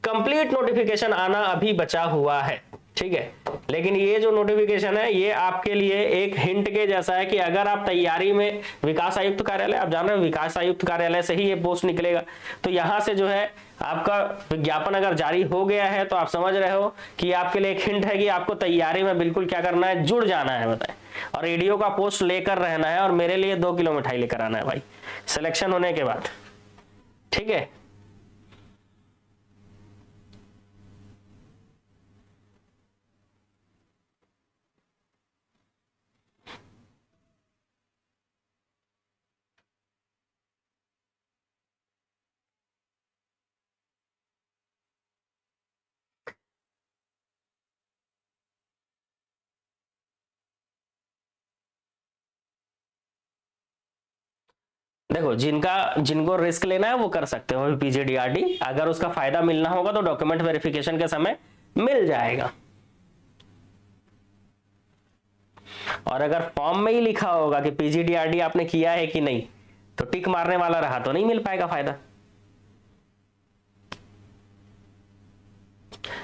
कंप्लीट नोटिफिकेशन आना अभी बचा हुआ है। ठीक है, लेकिन ये जो नोटिफिकेशन है ये आपके लिए एक हिंट के जैसा है कि अगर आप तैयारी में, विकास आयुक्त कार्यालय, आप जान रहे हो विकास आयुक्त कार्यालय से ही ये पोस्ट निकलेगा, तो यहां से जो है आपका विज्ञापन अगर जारी हो गया है तो आप समझ रहे हो कि आपके लिए एक हिंट है कि आपको तैयारी में बिल्कुल क्या करना है, जुड़ जाना है, बताएं, और रेडियो का पोस्ट लेकर रहना है, और मेरे लिए 2 किलो मिठाई लेकर आना है भाई सिलेक्शन होने के बाद। ठीक है, देखो जिनको रिस्क लेना है वो कर सकते हो पीजीडीआरडी। अगर उसका फायदा मिलना होगा तो डॉक्यूमेंट वेरिफिकेशन के समय मिल जाएगा। और अगर फॉर्म में ही लिखा होगा कि पीजीडीआरडी आपने किया है कि नहीं, तो टिक मारने वाला रहा तो नहीं मिल पाएगा फायदा।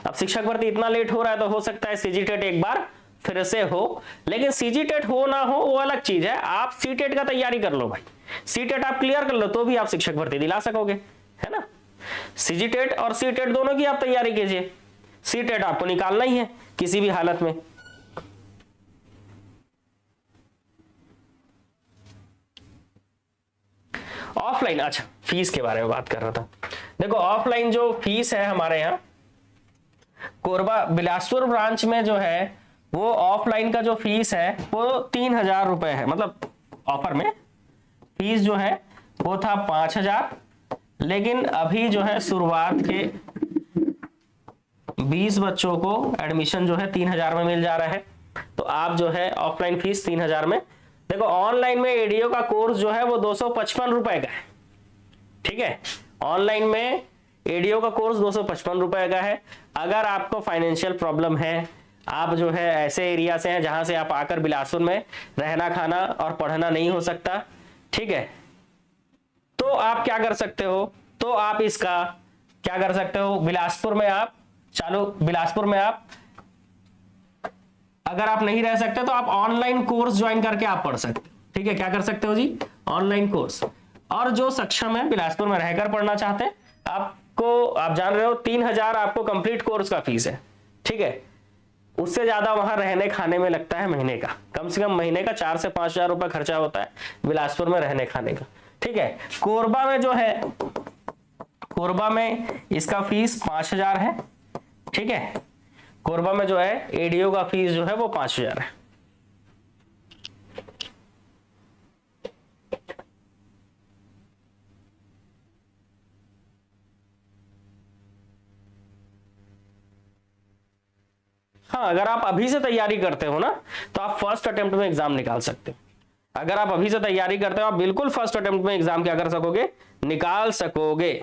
अब शिक्षक भर्ती इतना लेट हो रहा है तो हो सकता है सीजीटेट एक बार फिर से हो, लेकिन सीजीटेट हो ना हो वो अलग चीज है। आप सीटेट का तैयारी कर लो भाई, सीटेट आप क्लियर कर लो तो भी आप शिक्षक भर्ती दिला सकोगे, है ना। सीजीटेट और सीटेट दोनों की आप तैयारी कीजिए, सीटेट आपको निकालना ही है किसी भी हालत में। ऑफलाइन, अच्छा फीस के बारे में बात कर रहा था। देखो ऑफलाइन जो फीस है हमारे यहाँ कोरबा बिलासपुर ब्रांच में जो है वो ऑफलाइन का जो फीस है वो 3,000 रुपए है। मतलब ऑफर में फीस जो है वो था 5,000, लेकिन अभी जो है शुरुआत के 20 बच्चों को एडमिशन जो है 3,000 में मिल जा रहा है। तो आप जो है ऑफलाइन फीस 3,000 में। देखो ऑनलाइन में एडीओ का कोर्स जो है वो 255 रुपए का है, ठीक है। ऑनलाइन में एडीओ का कोर्स 255 रुपए का है। अगर आपको फाइनेंशियल प्रॉब्लम है, आप जो है ऐसे एरिया से हैं जहां से आप आकर बिलासपुर में रहना खाना और पढ़ना नहीं हो सकता, ठीक है, तो आप क्या कर सकते हो, तो आप इसका क्या कर सकते हो, बिलासपुर में आप अगर आप नहीं रह सकते तो आप ऑनलाइन कोर्स ज्वाइन करके आप पढ़ सकते, ठीक है। क्या कर सकते हो जी, ऑनलाइन कोर्स। और जो सक्षम है बिलासपुर में रहकर पढ़ना चाहते हैं, आपको आप जान रहे हो 3,000 आपको कंप्लीट कोर्स का फीस है, ठीक है। उससे ज्यादा वहां रहने खाने में लगता है महीने का, कम से कम महीने का 4 से 5,000 रुपए खर्चा होता है बिलासपुर में रहने खाने का, ठीक है। कोरबा में जो है, कोरबा में इसका फीस 5,000 है, ठीक है। कोरबा में जो है एडीओ का फीस जो है वो 5,000 है। हाँ, अगर आप अभी से तैयारी करते हो ना तो आप फर्स्ट अटेम्प्ट में एग्जाम निकाल सकते हो। अगर आप अभी से तैयारी करते हो आप बिल्कुल फर्स्ट अटेम्प्ट में एग्जाम क्या कर सकोगे, निकाल सकोगे।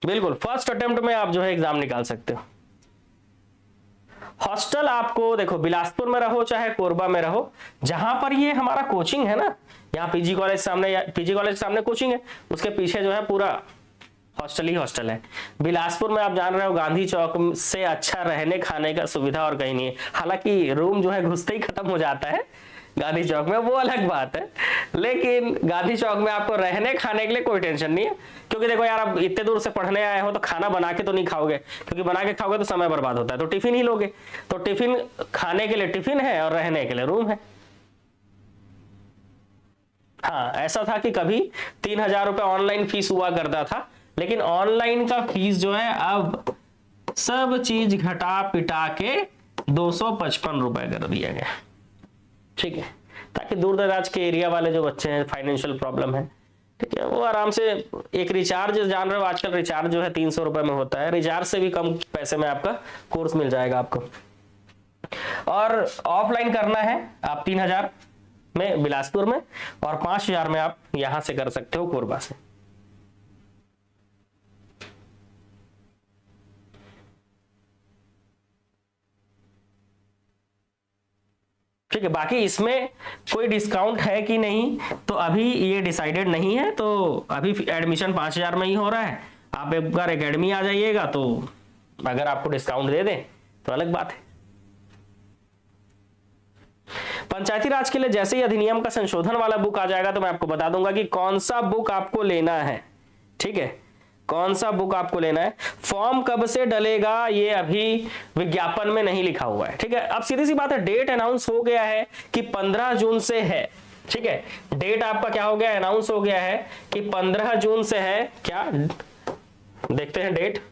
बिल्कुल फर्स्ट अटेम्प्ट में आप जो है एग्जाम निकाल सकते हो। हॉस्टल आपको देखो बिलासपुर में रहो चाहे कोरबा में रहो, जहां पर ये हमारा कोचिंग है ना, यहाँ पीजी कॉलेज सामने कोचिंग है, उसके पीछे जो है पूरा हॉस्टल ही हॉस्टल है। बिलासपुर में आप जान रहे हो गांधी चौक से अच्छा रहने खाने का सुविधा और कहीं नहीं है। हालांकि रूम जो है घुसते ही खत्म हो जाता है गांधी चौक में, वो अलग बात है, लेकिन गांधी चौक में आपको रहने खाने के लिए कोई टेंशन नहीं है। क्योंकि देखो यार, आप इतने दूर से पढ़ने आए हो तो खाना बना के तो नहीं खाओगे, क्योंकि बना के खाओगे तो समय बर्बाद होता है, तो टिफिन ही लोगे। तो टिफिन खाने के लिए टिफिन है और रहने के लिए रूम है। हाँ, ऐसा था कि कभी 3,000 रुपए ऑनलाइन फीस हुआ करता था, लेकिन ऑनलाइन का फीस जो है अब सब चीज घटा पिटा के 255 रुपए कर दिया गया, ठीक है, ताकि दूर दराज के एरिया वाले जो बच्चे हैं, फाइनेंशियल प्रॉब्लम है, ठीक है, वो आराम से एक रिचार्ज, जान रहे हो आजकल रिचार्ज जो है 300 रुपए में होता है, रिचार्ज से भी कम पैसे में आपका कोर्स मिल जाएगा आपको। और ऑफलाइन करना है आप 3,000 में बिलासपुर में, और 5,000 में आप यहां से कर सकते हो कोरबा से। ठीक है, बाकी इसमें कोई डिस्काउंट है कि नहीं तो अभी ये डिसाइडेड नहीं है, तो अभी एडमिशन 5,000 में ही हो रहा है। आप एक बार एकेडमी आ जाइएगा तो अगर आपको डिस्काउंट दे दें तो अलग बात है। पंचायती राज के लिए जैसे ही अधिनियम का संशोधन वाला बुक आ जाएगा तो मैं आपको बता दूंगा कि कौन सा बुक आपको लेना है, ठीक है, कौन सा बुक आपको लेना है। फॉर्म कब से डलेगा ये अभी विज्ञापन में नहीं लिखा हुआ है, ठीक है। अब सीधी सी बात है, डेट अनाउंस हो गया है कि 15 जून से है, ठीक है, डेट आपका क्या हो गया, अनाउंस हो गया है कि 15 जून से है। क्या देखते हैं डेट,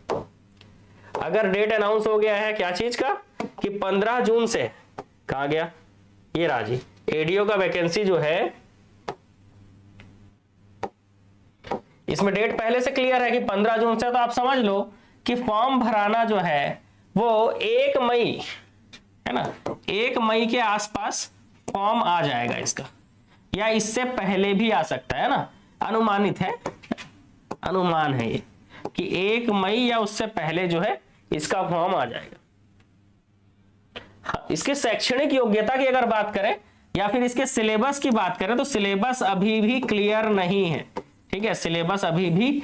अगर डेट अनाउंस हो गया है क्या चीज का, कि 15 जून से, कहां गया ये राजी, एडीओ का वैकेंसी जो है, इसमें डेट पहले से क्लियर है कि 15 जून से, तो आप समझ लो कि फॉर्म भराना जो है वो 1 मई है ना, 1 मई के आसपास फॉर्म आ जाएगा इसका, या इससे पहले भी आ सकता है ना। अनुमानित है, अनुमान है ये कि 1 मई या उससे पहले जो है इसका फॉर्म आ जाएगा। हाँ, इसके शैक्षणिक योग्यता की अगर बात करें या फिर इसके सिलेबस की बात करें तो सिलेबस अभी भी क्लियर नहीं है। ठीक है, सिलेबस अभी भी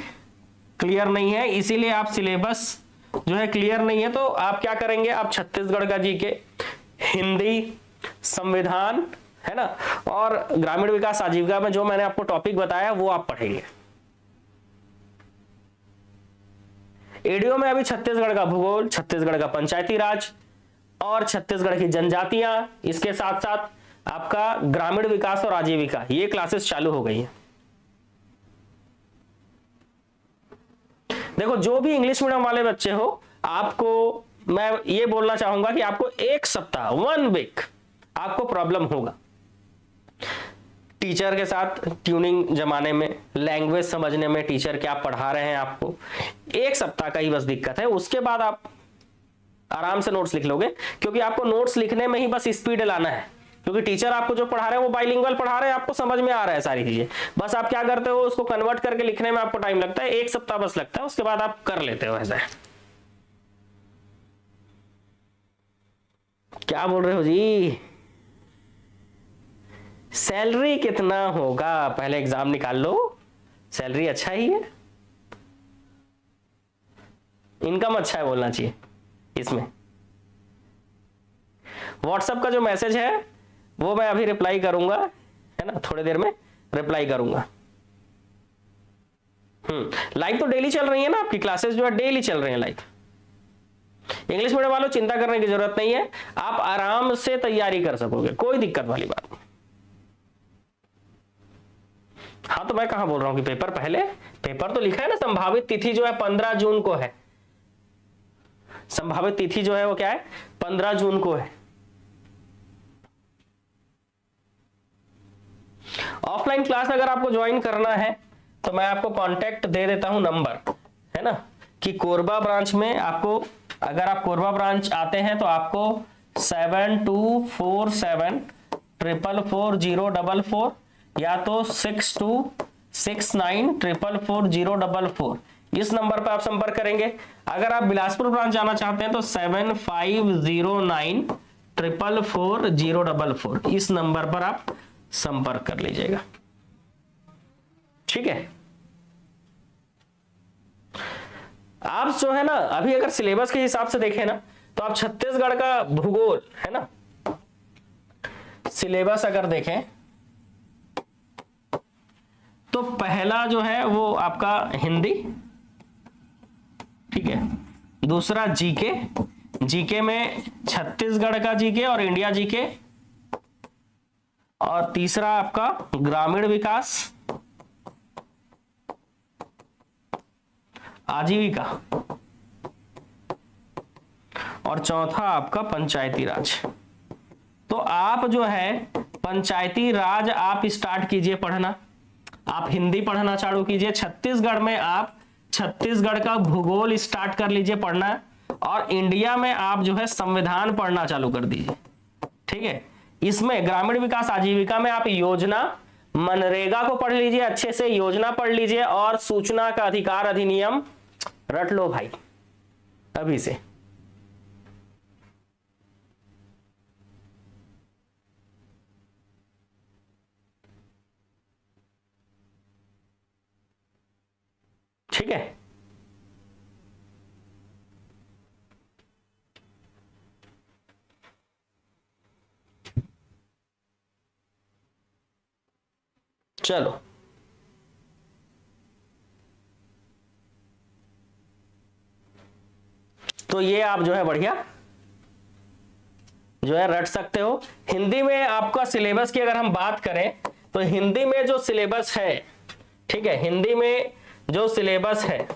क्लियर नहीं है, इसीलिए आप सिलेबस जो है क्लियर नहीं है तो आप क्या करेंगे, आप छत्तीसगढ़ का जीके, हिंदी, संविधान, है ना, और ग्रामीण विकास आजीविका में जो मैंने आपको टॉपिक बताया वो आप पढ़ेंगे। एडीओ में अभी छत्तीसगढ़ का भूगोल, छत्तीसगढ़ का पंचायती राज और छत्तीसगढ़ की जनजातियां, इसके साथ साथ आपका ग्रामीण विकास और आजीविका, ये क्लासेस चालू हो गई है। देखो, जो भी इंग्लिश मीडियम वाले बच्चे हो, आपको मैं ये बोलना चाहूंगा कि आपको 1 सप्ताह, 1 वीक आपको प्रॉब्लम होगा टीचर के साथ ट्यूनिंग जमाने में, लैंग्वेज समझने में, टीचर क्या पढ़ा रहे हैं आपको। 1 सप्ताह का ही बस दिक्कत है, उसके बाद आप आराम से नोट्स लिख लोगे, क्योंकि आपको नोट्स लिखने में ही बस स्पीड लाना है, क्योंकि टीचर आपको जो पढ़ा रहे हैं वो बाइलिंगुअल पढ़ा रहे हैं, आपको समझ में आ रहा है सारी चीजें, बस आप क्या करते हो, उसको कन्वर्ट करके लिखने में आपको टाइम लगता है, 1 सप्ताह बस लगता है, उसके बाद आप कर लेते हो। ऐसा क्या बोल रहे हो जी? सैलरी कितना होगा, पहले एग्जाम निकाल लो, सैलरी अच्छा ही है, इनकम अच्छा है बोलना चाहिए इसमें। व्हाट्सएप का जो मैसेज है वो मैं अभी रिप्लाई करूंगा, है ना, थोड़ी देर में रिप्लाई करूंगा। लाइव तो डेली चल रही है ना, आपकी क्लासेस जो है डेली चल रही है लाइव। इंग्लिश मीडियम वालों चिंता करने की जरूरत नहीं है, आप आराम से तैयारी कर सकोगे, कोई दिक्कत वाली बात नहीं। हाँ, तो मैं कहां बोल रहा हूं कि पेपर पहले, पेपर तो लिखा है ना, संभावित तिथि जो है 15 जून को है, संभावित तिथि जो है वो क्या है, 15 जून को है। ऑफलाइन क्लास अगर आपको ज्वाइन करना है तो मैं आपको कांटेक्ट दे देता हूं नंबर, है ना, कि कोरबा ब्रांच में आपको, अगर आप कोरबा ब्रांच आते हैं तो आपको 7247444044 या तो 6269444044 इस नंबर पर आप संपर्क करेंगे। अगर आप बिलासपुर ब्रांच जाना चाहते हैं तो 7509444044 इस नंबर पर आप संपर्क कर लीजिएगा। ठीक है, आप जो है ना, अभी अगर सिलेबस के हिसाब से देखें ना तो आप छत्तीसगढ़ का भूगोल, है ना, सिलेबस अगर देखें तो पहला जो है वो आपका हिंदी, ठीक है, दूसरा जीके, जीके में छत्तीसगढ़ का जीके और इंडिया जीके, और तीसरा आपका ग्रामीण विकास आजीविका, और चौथा आपका पंचायती राज। तो आप जो है पंचायती राज आप स्टार्ट कीजिए पढ़ना, आप हिंदी पढ़ना चालू कीजिए, छत्तीसगढ़ में आप छत्तीसगढ़ का भूगोल स्टार्ट कर लीजिए पढ़ना, और इंडिया में आप जो है संविधान पढ़ना चालू कर दीजिए। ठीक है, इसमें ग्रामीण विकास आजीविका में आप योजना, मनरेगा को पढ़ लीजिए अच्छे से, योजना पढ़ लीजिए, और सूचना का अधिकार अधिनियम रट लो भाई अभी से। ठीक है, चलो तो ये आप जो है बढ़िया जो है रट सकते हो। हिंदी में आपका सिलेबस की अगर हम बात करें तो हिंदी में जो सिलेबस है, ठीक है, हिंदी में जो सिलेबस है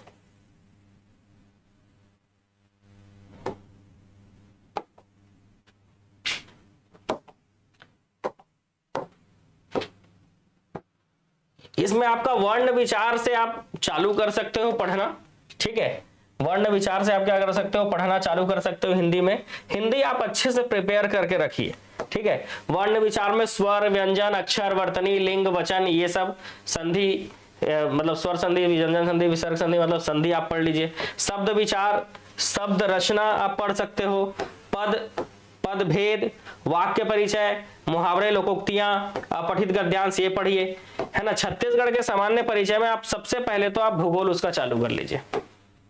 इसमें आपका वर्ण विचार से आप चालू कर सकते हो पढ़ना। ठीक है, वर्ण विचार से आप क्या कर सकते हो, पढ़ना चालू कर सकते हो हिंदी में। हिंदी आप अच्छे से प्रिपेयर करके रखिए। ठीक है, वर्ण विचार में स्वर, व्यंजन, अक्षर, वर्तनी, लिंग, वचन, ये सब, संधि, मतलब स्वर संधि, व्यंजन संधि, विसर्ग संधि मतलब संधि आप पढ़ लीजिए। शब्द विचार, शब्द रचना आप पढ़ सकते हो। पद भेद, वाक्य परिचय, मुहावरे, लोकोक्तियां, अपठित गद्यांश ये पढ़िए, है ना। छत्तीसगढ़ के सामान्य परिचय में आप सबसे पहले तो आप भूगोल उसका चालू कर लीजिए,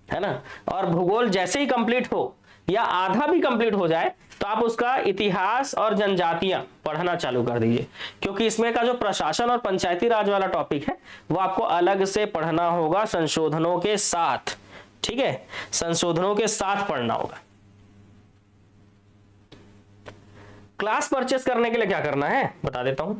है ना। और भूगोल जैसे ही कंप्लीट हो या आधा भी कंप्लीट हो जाए तो आप उसका इतिहास और जनजातियां पढ़ना चालू कर दीजिए, क्योंकि इसमें का जो प्रशासन और पंचायती राज वाला टॉपिक है वो आपको अलग से पढ़ना होगा संशोधनों के साथ, ठीक है, संशोधनों के साथ पढ़ना होगा। क्लास परचेस करने के लिए क्या करना है बता देता हूं।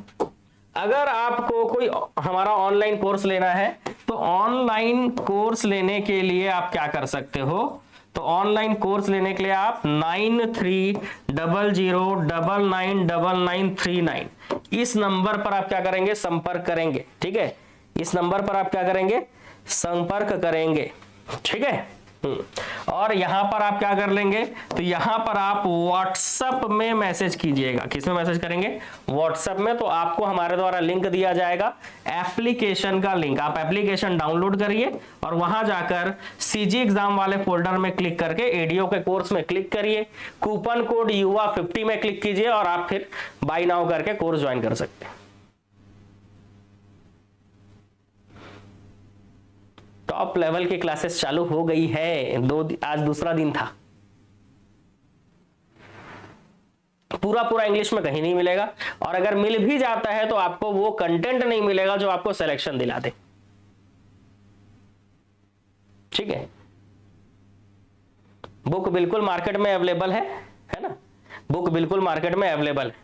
अगर आपको कोई हमारा ऑनलाइन कोर्स लेना है तो ऑनलाइन कोर्स लेने के लिए आप क्या कर सकते हो, तो ऑनलाइन कोर्स लेने के लिए आप 9300999939 इस नंबर पर आप क्या करेंगे, संपर्क करेंगे, ठीक है। इस नंबर पर आप क्या करेंगे, संपर्क करेंगे, ठीक है। और यहां पर आप क्या कर लेंगे, तो यहां पर आप व्हाट्सएप में मैसेज कीजिएगा। किसमें मैसेज करेंगे, व्हाट्सएप में। तो आपको हमारे द्वारा लिंक दिया जाएगा, एप्लीकेशन का लिंक। आप एप्लीकेशन डाउनलोड करिए और वहां जाकर सीजी एग्जाम वाले फोल्डर में क्लिक करके एडीओ के कोर्स में क्लिक करिए, कूपन कोड युवा 50 में क्लिक कीजिए और आप फिर बाय नाउ करके कोर्स ज्वाइन कर सकते हैं। टॉप लेवल की क्लासेस चालू हो गई है, आज दूसरा दिन था। पूरा इंग्लिश में कहीं नहीं मिलेगा, और अगर मिल भी जाता है तो आपको वो कंटेंट नहीं मिलेगा जो आपको सिलेक्शन दिला दे, ठीक है। बुक बिल्कुल मार्केट में अवेलेबल है ना, बुक बिल्कुल मार्केट में अवेलेबल है।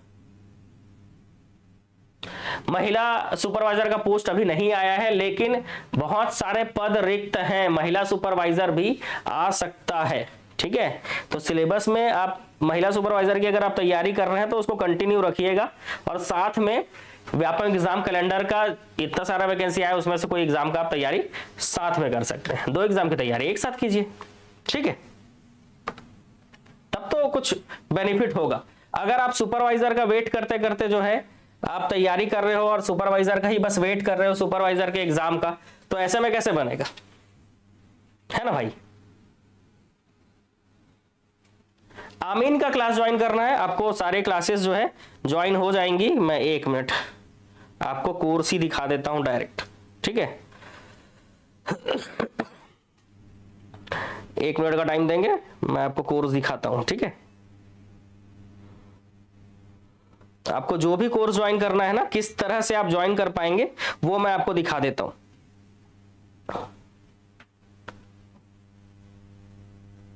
महिला सुपरवाइजर का पोस्ट अभी नहीं आया है, लेकिन बहुत सारे पद रिक्त हैं, महिला सुपरवाइजर भी आ सकता है, ठीक है। तो सिलेबस में आप महिला सुपरवाइजर की अगर आप तैयारी कर रहे हैं तो उसको कंटिन्यू रखिएगा, और साथ में व्यापक एग्जाम कैलेंडर का इतना सारा वैकेंसी आया, उसमें से कोई एग्जाम का आप तैयारी साथ में कर सकते हैं। 2 एग्जाम की तैयारी एक साथ कीजिए, ठीक है, तब तो कुछ बेनिफिट होगा। अगर आप सुपरवाइजर का वेट करते करते जो है आप तैयारी कर रहे हो और सुपरवाइजर का ही बस वेट कर रहे हो, सुपरवाइजर के एग्जाम का, तो ऐसे में कैसे बनेगा, है ना भाई। आमीन का क्लास ज्वाइन करना है आपको, सारे क्लासेस जो है ज्वाइन हो जाएंगी। मैं 1 मिनट आपको कोर्स ही दिखा देता हूं डायरेक्ट, ठीक है। 1 मिनट का टाइम देंगे, मैं आपको कोर्स दिखाता हूं, ठीक है। आपको जो भी कोर्स ज्वाइन करना है ना, किस तरह से आप ज्वाइन कर पाएंगे वो मैं आपको दिखा देता हूं।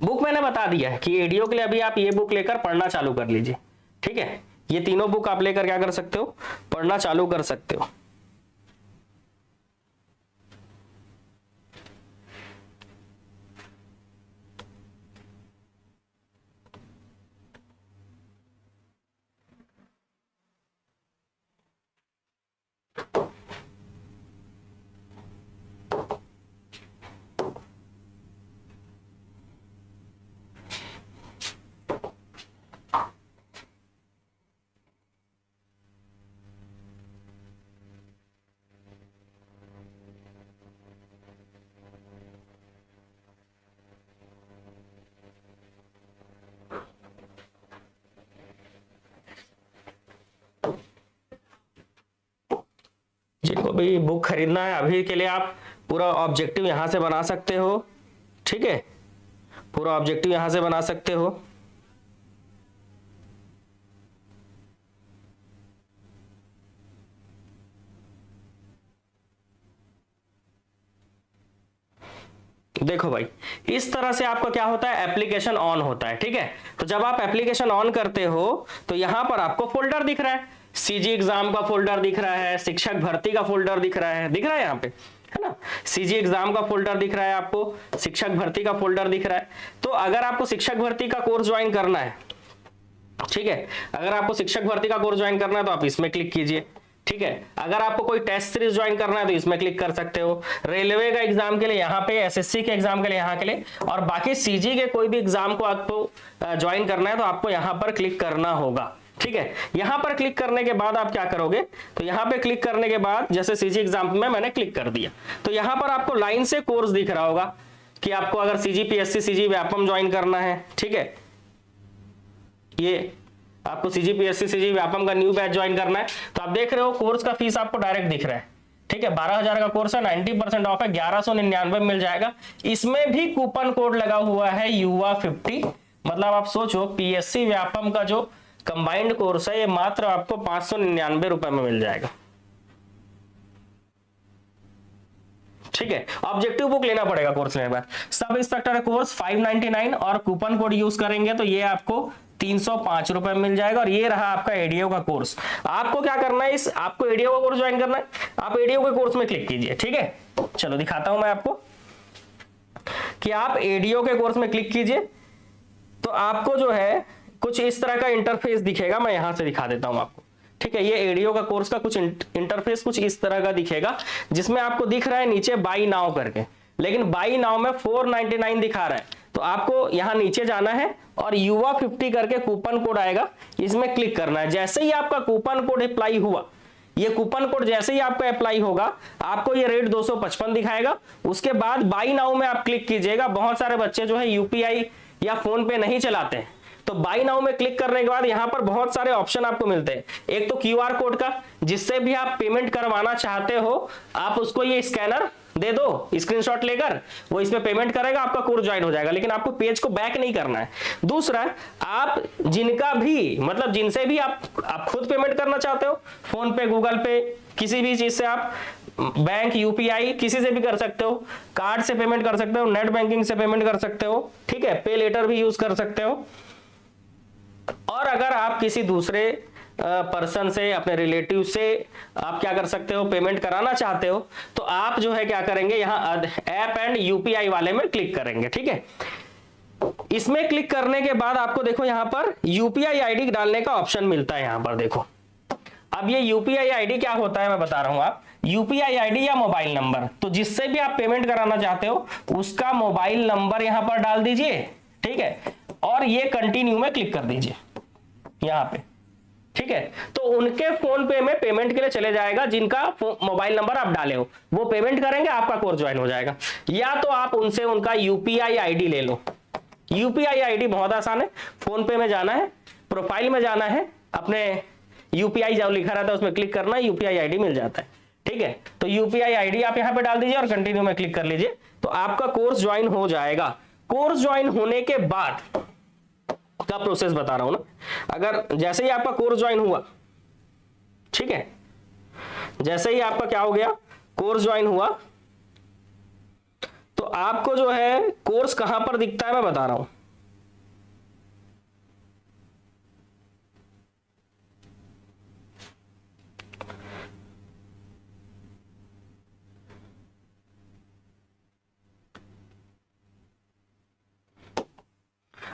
बुक मैंने बता दिया है कि एडीओ के लिए अभी आप ये बुक लेकर पढ़ना चालू कर लीजिए, ठीक है। ये तीनों बुक आप लेकर क्या कर सकते हो, पढ़ना चालू कर सकते हो। जिनको भी बुक खरीदना है अभी के लिए आप पूरा ऑब्जेक्टिव यहां से बना सकते हो, ठीक है, पूरा ऑब्जेक्टिव यहां से बना सकते हो। देखो भाई, इस तरह से आपका क्या होता है, एप्लीकेशन ऑन होता है, ठीक है। तो जब आप एप्लीकेशन ऑन करते हो तो यहां पर आपको फोल्डर दिख रहा है, सीजी एग्जाम का फोल्डर दिख रहा है, शिक्षक भर्ती का फोल्डर दिख रहा है, यहाँ पे, है ना। सीजी एग्जाम का फोल्डर दिख रहा है आपको, शिक्षक भर्ती का फोल्डर दिख रहा है। तो अगर आपको शिक्षक भर्ती का कोर्स ज्वाइन करना है, ठीक है, अगर आपको शिक्षक भर्ती का कोर्स ज्वाइन करना है तो आप इसमें क्लिक कीजिए, ठीक है। अगर आपको कोई टेस्ट सीरीज ज्वाइन करना है तो इसमें क्लिक कर सकते हो। रेलवे का एग्जाम के लिए यहाँ पे, एसएससी के एग्जाम के लिए यहाँ के लिए, और बाकी सीजी के कोई भी एग्जाम को आपको ज्वाइन करना है तो आपको यहाँ पर क्लिक करना होगा, ठीक है, यहां पर क्लिक करने के बाद आप क्या करोगे, तो यहां पे क्लिक करने के बाद जैसे सीजी एग्जाम में मैंने क्लिक कर दिया, तो यहां पर आपको लाइन से कोर्स दिख रहा होगा कि आपको अगर सीजीपीएससी सीजी व्यापम ज्वाइन करना है, ठीक है, ये आपको सीजीपीएससी सीजी व्यापम का न्यू बैच ज्वाइन करना है, तो आप देख रहे हो कोर्स का फीस आपको डायरेक्ट दिख रहा है, ठीक है, 12,000 का कोर्स है, 90% ऑफ है, 1199 मिल जाएगा। इसमें भी कूपन कोड लगा हुआ है युवा 50, मतलब आप सोचो पीएससी व्यापम का जो कंबाइंड कोर्स है ये मात्र आपको 599 रुपए में मिल जाएगा, ठीक है। ऑब्जेक्टिव बुक लेना पड़ेगा कोर्स लेने के बाद। सब इंस्पेक्टर कोर्स 599 और कूपन कोड यूज करेंगे तो ये आपको 305 रुपए में मिल जाएगा। और ये रहा आपका एडीओ का कोर्स। आपको क्या करना है, आपको एडीओ का कोर्स ज्वाइन करना है, आप एडीओ के कोर्स में क्लिक कीजिए, ठीक है। चलो दिखाता हूं मैं आपको कि आप एडीओ के कोर्स में क्लिक कीजिए तो आपको जो है कुछ इस तरह का इंटरफेस दिखेगा। मैं यहां से दिखा देता हूं आपको, ठीक है। ये एडीओ का कोर्स का कुछ इंटरफेस कुछ इस तरह का दिखेगा, जिसमें आपको दिख रहा है नीचे बाई नाउ करके, लेकिन बाई नाउ में 499 दिखा रहा है। तो आपको यहां नीचे जाना है और युवा 50 करके कूपन कोड आएगा, इसमें क्लिक करना है। जैसे ही आपका कूपन कोड अप्लाई हुआ, ये कूपन कोड जैसे ही आपका अप्लाई होगा आपको ये रेट 255 दिखाएगा। उसके बाद बाई नाउ में आप क्लिक कीजिएगा। बहुत सारे बच्चे जो है यूपीआई या फोन पे नहीं चलाते हैं, तो बाई नाउ में क्लिक करने के बाद यहाँ पर बहुत सारे ऑप्शन आपको मिलते हैं। एक तो क्यूआर कोड का, जिससे भी आप पेमेंट करवाना चाहते हो आप उसको ये स्कैनर दे दो स्क्रीनशॉट लेकर, वो इसमें पेमेंट करेगा, आपका कोर्स ज्वाइन हो जाएगा, लेकिन आपको पेज को बैक नहीं करना है। दूसरा, आप जिनका भी मतलब जिनसे भी आप खुद पेमेंट करना चाहते हो, फोन पे, गूगल पे, किसी भी चीज से आप बैंक, यूपीआई किसी से भी कर सकते हो, कार्ड से पेमेंट कर सकते हो, नेट बैंकिंग से पेमेंट कर सकते हो, ठीक है, पे लेटर भी यूज कर सकते हो। और अगर आप किसी दूसरे पर्सन से, अपने रिलेटिव से आप क्या कर सकते हो, पेमेंट कराना चाहते हो, तो आप जो है क्या करेंगे, यहां ऐप एंड यूपीआई वाले में क्लिक करेंगे, ठीक है। इसमें क्लिक करने के बाद आपको देखो यहां पर यूपीआई आईडी डालने का ऑप्शन मिलता है। यहां पर देखो, अब ये यूपीआई आईडी क्या होता है मैं बता रहा हूं। आप यूपीआई आईडी या मोबाइल नंबर, तो जिससे भी आप पेमेंट कराना चाहते हो उसका मोबाइल नंबर यहां पर डाल दीजिए, ठीक है, और ये कंटिन्यू में क्लिक कर दीजिए यहां पे, ठीक है। तो उनके फोन पे में पेमेंट के लिए चले जाएगा जिनका मोबाइल नंबर आप डाले हो, वो पेमेंट करेंगे, आपका कोर्स ज्वाइन हो जाएगा। या तो आप उनसे उनका यूपीआई आईडी ले लो। यूपीआई आईडी बहुत आसान है, फोन पे में जाना है, प्रोफाइल में जाना है, अपने यूपीआई जो लिखा रहता है उसमें क्लिक करना है, यूपीआई आईडी मिल जाता है, ठीक है। तो यूपीआई आईडी आप यहां पे डाल दीजिए और कंटिन्यू में क्लिक कर लीजिए, तो आपका कोर्स ज्वाइन हो जाएगा। कोर्स ज्वाइन होने के बाद का प्रोसेस बता रहा हूं ना, अगर जैसे ही आपका कोर्स ज्वाइन हुआ, ठीक है, जैसे ही आपका क्या हो गया, कोर्स ज्वाइन हुआ, तो आपको जो है कोर्स कहां पर दिखता है मैं बता रहा हूं।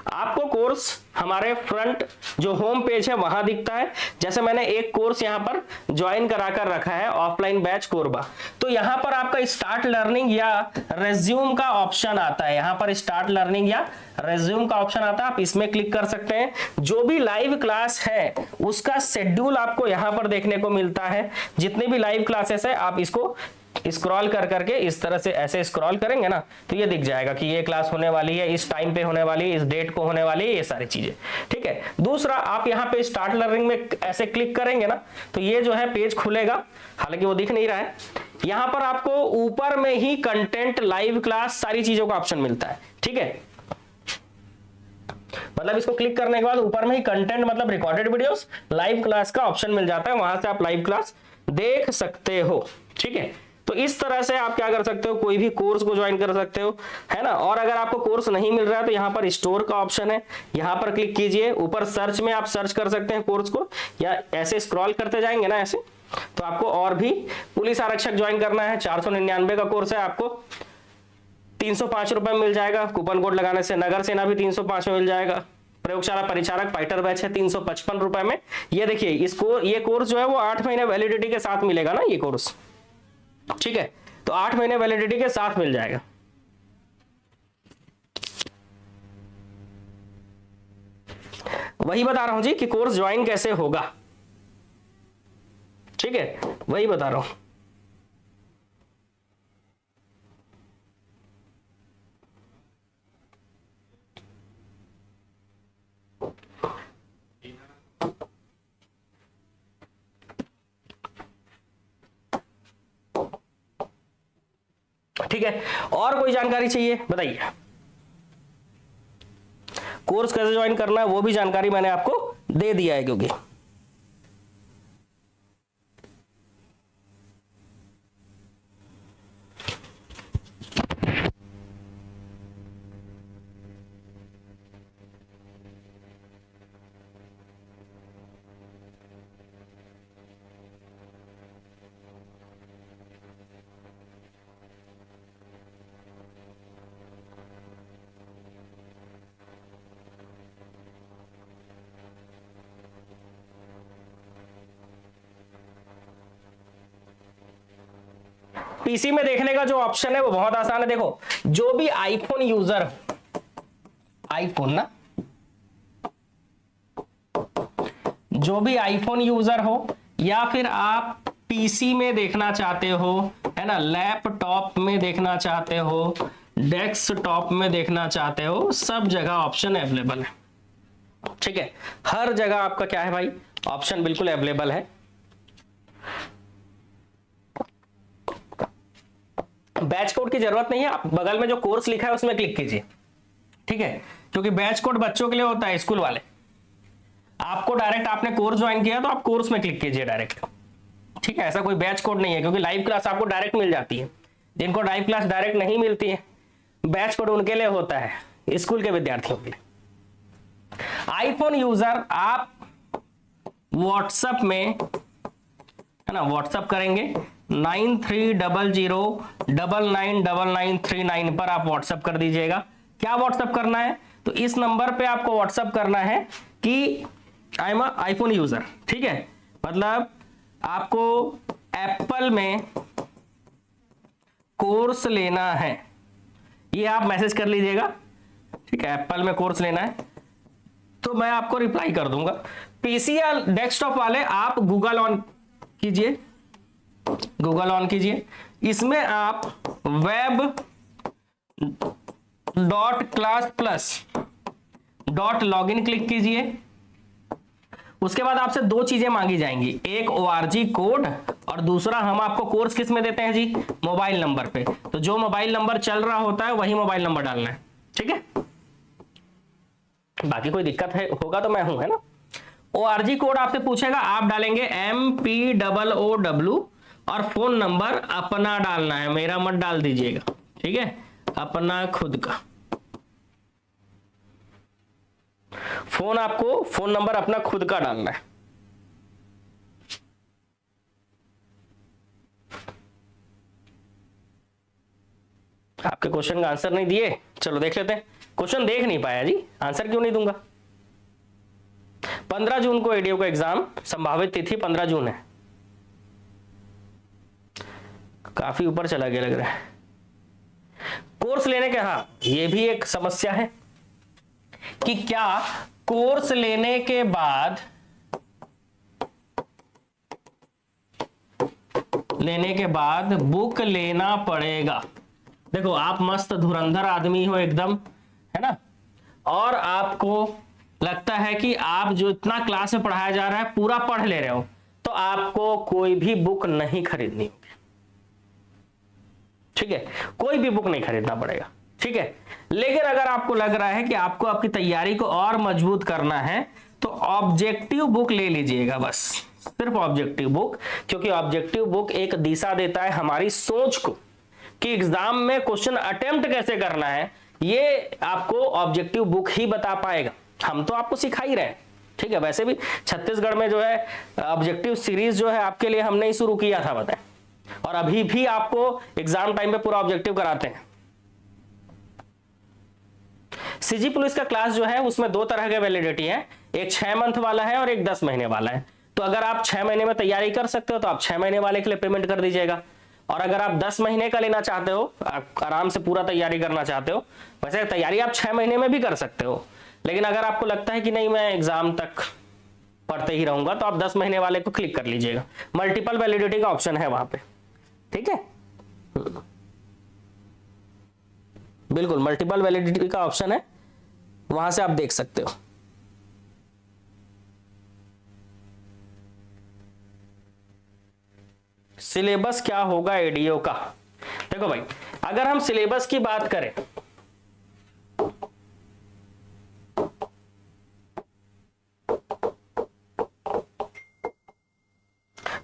आपको कोर्स हमारे फ्रंट जो होम पेज है वहां दिखता है। जैसे मैंने एक कोर्स यहां पर ज्वाइन कराकर रखा है, ऑफलाइन बैच कोरबा, तो यहां पर आपका स्टार्ट लर्निंग या रेज्यूम का ऑप्शन आता है। यहां पर स्टार्ट लर्निंग या रेज्यूम का ऑप्शन आता है, आप इसमें क्लिक कर सकते हैं। जो भी लाइव क्लास है उसका शेड्यूल आपको यहां पर देखने को मिलता है। जितने भी लाइव क्लासेस है आप इसको स्क्रॉल कर करके इस तरह से ऐसे स्क्रॉल करेंगे ना, तो ये दिख जाएगा कि ये क्लास होने वाली है, इस टाइम पे होने वाली है, इस डेट को होने वाली है, ये सारी चीजें, ठीक है। दूसरा, आप यहाँ पे स्टार्ट लर्निंग में ऐसे क्लिक करेंगे ना, तो ये जो है पेज खुलेगा, हालांकि वो दिख नहीं रहा है। यहां पर आपको ऊपर में ही कंटेंट, लाइव क्लास, सारी चीजों का ऑप्शन मिलता है, ठीक है। मतलब इसको क्लिक करने के बाद ऊपर में ही कंटेंट मतलब रिकॉर्डेड वीडियोस, लाइव क्लास का ऑप्शन मिल जाता है, वहां से आप लाइव क्लास देख सकते हो, ठीक है। तो इस तरह से आप क्या कर सकते हो, कोई भी कोर्स को ज्वाइन कर सकते हो, है ना। और अगर आपको कोर्स नहीं मिल रहा है तो यहाँ पर स्टोर का ऑप्शन है, यहाँ पर क्लिक कीजिए। ऊपर सर्च में आप सर्च कर सकते हैं कोर्स को, या ऐसे स्क्रॉल करते जाएंगे ना ऐसे, तो आपको और भी पुलिस आरक्षक ज्वाइन करना है, 499 का कोर्स है, आपको 305 रुपए में मिल जाएगा। कूपन कोड लगाने से नगर सेना भी 305 में मिल जाएगा। प्रयोगशाला परिचारक फाइटर बैच है 355 रुपए में। ये देखिए, इसको ये कोर्स जो है वो 8 महीने वैलिडिटी के साथ मिलेगा ना ये कोर्स, ठीक है। तो 8 महीने वैलिडिटी के साथ मिल जाएगा। वही बता रहा हूं जी कि कोर्स ज्वाइन कैसे होगा, ठीक है, वही बता रहा हूं। ठीक है, और कोई जानकारी चाहिए बताइए। कोर्स कैसे ज्वाइन करना है वो भी जानकारी मैंने आपको दे दिया है, क्योंकि पीसी में देखने का जो ऑप्शन है वो बहुत आसान है। देखो, जो भी आईफोन यूजर हो, आईफोन ना, जो भी आईफोन यूजर हो या फिर आप पीसी में देखना चाहते हो, है ना, लैपटॉप में देखना चाहते हो, डेस्कटॉप में देखना चाहते हो, सब जगह ऑप्शन अवेलेबल है। ठीक है, हर जगह आपका क्या है भाई, ऑप्शन बिल्कुल अवेलेबल है। बैच कोड की जरूरत नहीं है, आप बगल में जो कोर्स लिखा है उसमें क्लिक कीजिए, ठीक है, क्योंकि बैच कोड बच्चों के लिए होता है, स्कूल वाले। आपको डायरेक्ट आपने कोर्स ज्वाइन किया तो आप कोर्स में क्लिक कीजिए डायरेक्ट, ठीक है, ऐसा कोई बैच कोड नहीं है, क्योंकि लाइव क्लास आपको डायरेक्ट मिल जाती है। जिनको लाइव क्लास डायरेक्ट नहीं मिलती है, बैच कोड उनके लिए होता है, स्कूल के विद्यार्थियों के लिए। आईफोन यूजर आप व्हाट्सएप में, है ना, व्हाट्सएप करेंगे 9300999939 पर आप व्हाट्सएप कर दीजिएगा। क्या व्हाट्सएप करना है, तो इस नंबर पे आपको व्हाट्सएप करना है कि आई एम आईफोन यूजर, ठीक है, मतलब आपको एप्पल में कोर्स लेना है, ये आप मैसेज कर लीजिएगा, ठीक है, एप्पल में कोर्स लेना है, तो मैं आपको रिप्लाई कर दूंगा। पीसी या डेस्कटॉप वाले आप गूगल ऑन कीजिए, गूगल ऑन कीजिए, इसमें आप web.classplus.login क्लिक कीजिए। उसके बाद आपसे दो चीजें मांगी जाएंगी, एक ORG कोड और दूसरा हम आपको कोर्स किस में देते हैं जी, मोबाइल नंबर पे। तो जो मोबाइल नंबर चल रहा होता है वही मोबाइल नंबर डालना है, ठीक है, बाकी कोई दिक्कत है होगा तो मैं हूं, है ना। ORG कोड आपसे पूछेगा, आप डालेंगे MPOOW और फोन नंबर अपना डालना है, मेरा मत डाल दीजिएगा, ठीक है, अपना खुद का फोन, आपको फोन नंबर अपना खुद का डालना है। आपके क्वेश्चन का आंसर नहीं दिए, चलो देख लेते हैं। क्वेश्चन देख नहीं पाया जी, आंसर क्यों नहीं दूंगा। 15 जून को एडीओ का एग्जाम, संभावित तिथि 15 जून है, काफी ऊपर चला गया लग रहा है। कोर्स लेने के, हाँ ये भी एक समस्या है कि क्या कोर्स लेने के बाद बुक लेना पड़ेगा। देखो, आप मस्त धुरंधर आदमी हो एकदम, है ना, और आपको लगता है कि आप जो इतना क्लास में पढ़ाया जा रहा है पूरा पढ़ ले रहे हो, तो आपको कोई भी बुक नहीं खरीदनी होगी, ठीक है, कोई भी बुक नहीं खरीदना पड़ेगा, ठीक है। लेकिन अगर आपको लग रहा है कि आपको आपकी तैयारी को और मजबूत करना है तो ऑब्जेक्टिव बुक ले लीजिएगा, बस सिर्फ ऑब्जेक्टिव बुक, क्योंकि ऑब्जेक्टिव बुक एक दिशा देता है हमारी सोच को कि एग्जाम में क्वेश्चन अटेम्प्ट कैसे करना है, ये आपको ऑब्जेक्टिव बुक ही बता पाएगा। हम तो आपको सिखा ही रहे हैं, ठीक है। वैसे भी छत्तीसगढ़ में जो है ऑब्जेक्टिव सीरीज जो है आपके लिए हमने ही शुरू किया था, बताएं, और अभी भी आपको एग्जाम टाइम पे पूरा ऑब्जेक्टिव कराते हैं। सीजी पुलिस का क्लास जो है उसमें दो तरह के वैलिडिटी है, एक 6 मंथ वाला है और एक 10 महीने वाला है। तो अगर आप 6 महीने में तैयारी कर सकते हो तो आप 6 महीने वाले के लिए पेमेंट कर दीजिएगा, और अगर आप 10 महीने का लेना चाहते हो, आराम से पूरा तैयारी करना चाहते हो, वैसे तैयारी आप 6 महीने में भी कर सकते हो, लेकिन अगर आपको लगता है कि नहीं मैं एग्जाम तक पढ़ते ही रहूंगा तो आप 10 महीने वाले को क्लिक कर लीजिएगा, मल्टीपल वैलिडिटी का ऑप्शन है वहां पे, ठीक है, बिल्कुल मल्टीपल वैलिडिटी का ऑप्शन है, वहां से आप देख सकते हो। सिलेबस क्या होगा एडीओ का? देखो भाई, अगर हम सिलेबस की बात करें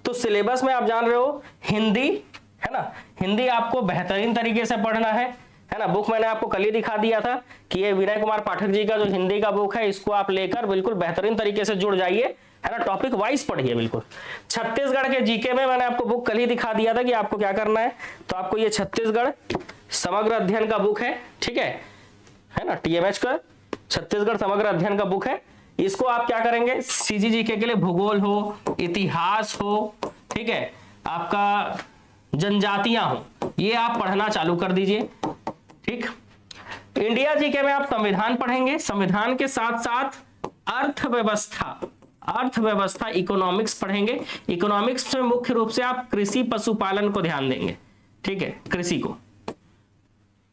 तो सिलेबस में आप जान रहे हो हिंदी है ना, हिंदी आपको बेहतरीन तरीके से पढ़ना है ना। बुक मैंने आपको कल ही दिखा दिया था कि ये विनय कुमार पाठक जी का जो हिंदी का बुक है, इसको आप लेकर बिल्कुल बेहतरीन तरीके से जुड़ जाइए, है ना, टॉपिक वाइज पढ़िए बिल्कुल। छत्तीसगढ़ के जीके में मैंने आपको बुक कल ही दिखा दिया था कि आपको क्या करना है, तो आपको ये छत्तीसगढ़ समग्र अध्ययन का बुक है, ठीक है ना, टीएमएच का छत्तीसगढ़ समग्र अध्ययन का बुक है। इसको आप क्या करेंगे, सीजीजीके के लिए भूगोल हो, इतिहास हो, ठीक है, आपका जनजातियां हो, ये आप पढ़ना चालू कर दीजिए, ठीक। इंडिया जीके में आप संविधान पढ़ेंगे, संविधान के साथ साथ अर्थव्यवस्था इकोनॉमिक्स पढ़ेंगे। इकोनॉमिक्स में मुख्य रूप से आप कृषि पशुपालन को ध्यान देंगे, ठीक है, कृषि को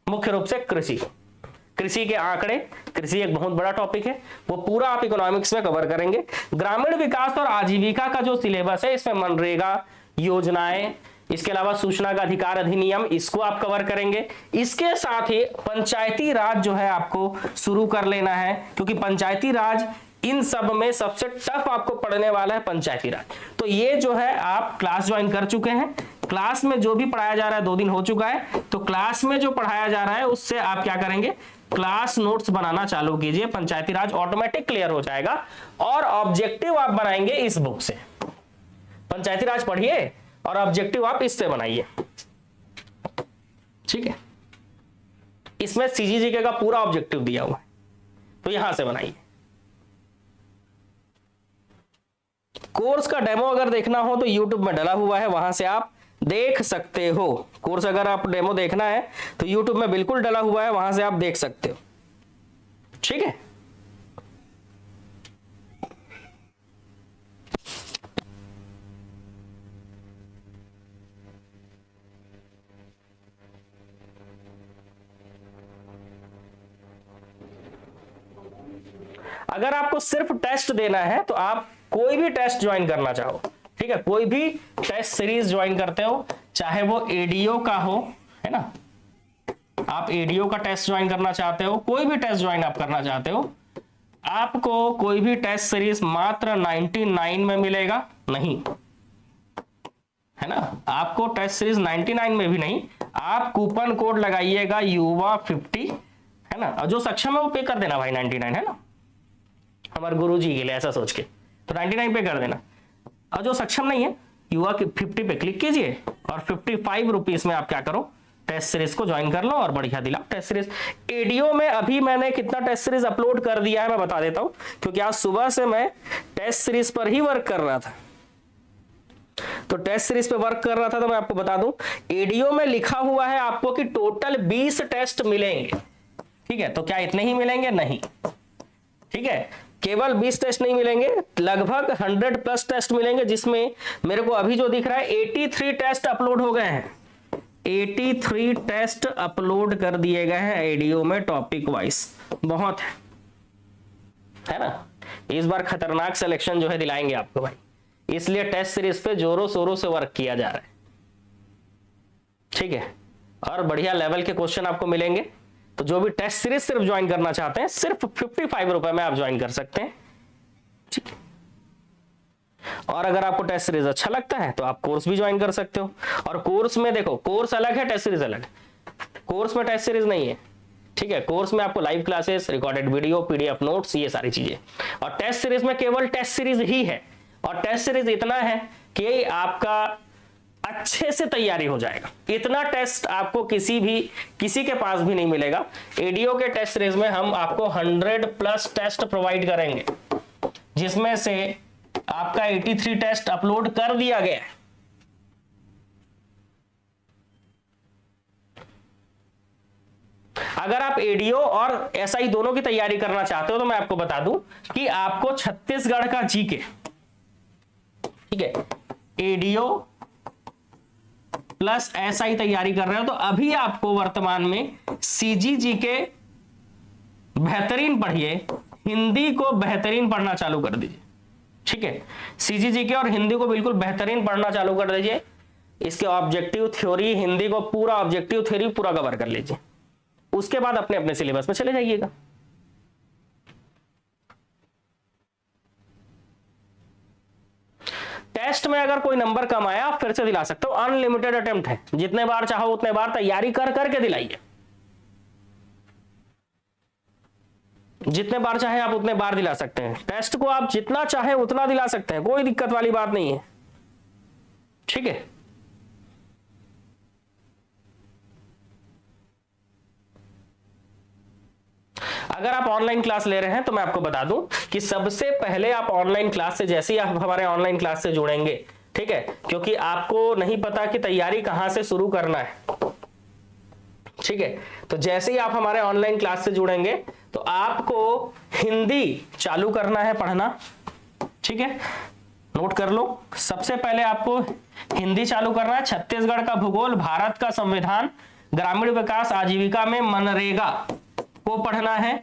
मुख्य रूप से कृषि के आंकड़े, कृषि एक बहुत बड़ा टॉपिक है, वो पूरा आप इकोनॉमिक्स में कवर करेंगे। ग्रामीण विकास और आजीविका का जो सिलेबस है, इसमें मनरेगा योजनाएं, इसके अलावा सूचना का अधिकार अधिनियम, इसको आप कवर करेंगे। इसके साथ ही पंचायती राज जो है आपको शुरू कर लेना है, क्योंकि पंचायती राज इन सब में सबसे टफ आपको पढ़ने वाला है पंचायती राज। तो ये जो है आप क्लास ज्वाइन कर चुके हैं, क्लास में जो भी पढ़ाया जा रहा है 2 दिन हो चुका है, तो क्लास में जो पढ़ाया जा रहा है उससे आप क्या करेंगे, क्लास नोट्स बनाना चालू कीजिए, पंचायती राज ऑटोमेटिक क्लियर हो जाएगा। और ऑब्जेक्टिव आप बनाएंगे इस बुक से, पंचायती राज पढ़िए और ऑब्जेक्टिव आप इससे बनाइए, ठीक है। इसमें सीजीजीके का पूरा ऑब्जेक्टिव दिया हुआ है, तो यहां से बनाइए। कोर्स का डेमो अगर देखना हो तो YouTube में डला हुआ है, वहां से आप देख सकते हो। कोर्स अगर आप डेमो देखना है तो YouTube में बिल्कुल डला हुआ है, वहां से आप देख सकते हो, ठीक है। अगर आपको सिर्फ टेस्ट देना है तो आप कोई भी टेस्ट ज्वाइन करना चाहो, ठीक है, कोई भी टेस्ट सीरीज ज्वाइन करते हो, चाहे वो एडीओ का हो, है ना, आप एडीओ का टेस्ट ज्वाइन करना चाहते हो, कोई भी टेस्ट ज्वाइन आप करना चाहते हो, आपको कोई भी टेस्ट सीरीज मात्र 99 में मिलेगा नहीं, है ना। आपको टेस्ट सीरीज 99 में भी नहीं, आप कूपन कोड लगाइएगा युवा 50, है ना, और जो सक्षम है वो पे कर देना भाई 99, है ना, हमारे गुरुजी के लिए ऐसा सोच के, तो 99 पे कर देना। और जो सक्षम नहीं है, युवा की 50 पे क्लिक कीजिए और 55 रुपीज में आप क्या करो, टेस्ट सीरीज को ज्वाइन कर लो और बढ़िया दिला टेस्ट सीरीज। एडीओ में अभी मैंने कितना टेस्ट सीरीज अपलोड कर दिया है मैं बता देता हूं, क्योंकि आज सुबह से मैं टेस्ट सीरीज पर ही वर्क कर रहा था, तो टेस्ट सीरीज पे वर्क कर रहा था, तो मैं आपको बता दूं एडीओ में लिखा हुआ है आपको कि टोटल 20 टेस्ट मिलेंगे, ठीक है। तो क्या इतने ही मिलेंगे? नहीं, ठीक है, केवल 20 टेस्ट नहीं मिलेंगे, लगभग 100+ टेस्ट मिलेंगे, जिसमें मेरे को अभी जो दिख रहा है 83 टेस्ट अपलोड हो गए हैं, 83 टेस्ट अपलोड कर दिए गए हैं एडीओ में टॉपिक वाइज, बहुत है ना। इस बार खतरनाक सिलेक्शन जो है दिलाएंगे आपको भाई, इसलिए टेस्ट सीरीज पे जोरों शोरों से वर्क किया जा रहा है, ठीक है, और बढ़िया लेवल के क्वेश्चन आपको मिलेंगे। तो जो भी टेस्ट सीरीज सिर्फ ज्वाइन करना चाहते हैं, सिर्फ 55 रुपए में आप ज्वाइन कर सकते हैं, ठीक है। और अगर आपको टेस्ट सीरीज अच्छा लगता है तो आप कोर्स भी ज्वाइन कर सकते हो। और कोर्स में देखो, कोर्स अलग है, टेस्ट सीरीज अलग है, कोर्स में टेस्ट सीरीज नहीं है, ठीक है। कोर्स में आपको live classes, recorded video, PDF notes, ये सारी चीजें, और टेस्ट सीरीज में केवल टेस्ट सीरीज ही है। और टेस्ट सीरीज इतना है कि आपका अच्छे से तैयारी हो जाएगा, इतना टेस्ट आपको किसी के पास भी नहीं मिलेगा। एडीओ के टेस्ट सीरीज में हम आपको 100+ टेस्ट प्रोवाइड करेंगे, जिसमें से आपका 83 टेस्ट अपलोड कर दिया गया है, अगर आप एडीओ और एसआई दोनों की तैयारी करना चाहते हो तो मैं आपको बता दूं कि आपको छत्तीसगढ़ का जीके, ठीक है, एडीओ प्लस एसआई तैयारी कर रहे हो तो अभी आपको वर्तमान में सीजीजी के बेहतरीन पढ़िए, हिंदी को बेहतरीन पढ़ना चालू कर दीजिए, ठीक है, सीजीजी के और हिंदी को बिल्कुल बेहतरीन पढ़ना चालू कर दीजिए। इसके ऑब्जेक्टिव थ्योरी, हिंदी को पूरा ऑब्जेक्टिव थ्योरी पूरा कवर कर लीजिए, उसके बाद अपने अपने सिलेबस में चले जाइएगा। टेस्ट में अगर कोई नंबर कम आया आप फिर से दिला सकते हो, अनलिमिटेड अटेम्प्ट है, जितने बार चाहो उतने बार तैयारी कर करके दिलाइए, जितने बार चाहे आप उतने बार दिला सकते हैं, टेस्ट को आप जितना चाहे उतना दिला सकते हैं, कोई दिक्कत वाली बात नहीं है, ठीक है। अगर आप ऑनलाइन क्लास ले रहे हैं तो मैं आपको बता दूं कि सबसे पहले आप ऑनलाइन क्लास से, जैसे ही आप हमारे ऑनलाइन क्लास से जुड़ेंगे, ठीक है, क्योंकि आपको नहीं पता कि तैयारी कहां से शुरू करना है, ठीक है, तो जैसे ही आप हमारे ऑनलाइन क्लास से जुड़ेंगे तो आपको हिंदी चालू करना है पढ़ना, ठीक है, नोट कर लो। सबसे पहले आपको हिंदी चालू करना है, छत्तीसगढ़ का भूगोल, भारत का संविधान, ग्रामीण विकास आजीविका में मनरेगा को पढ़ना है,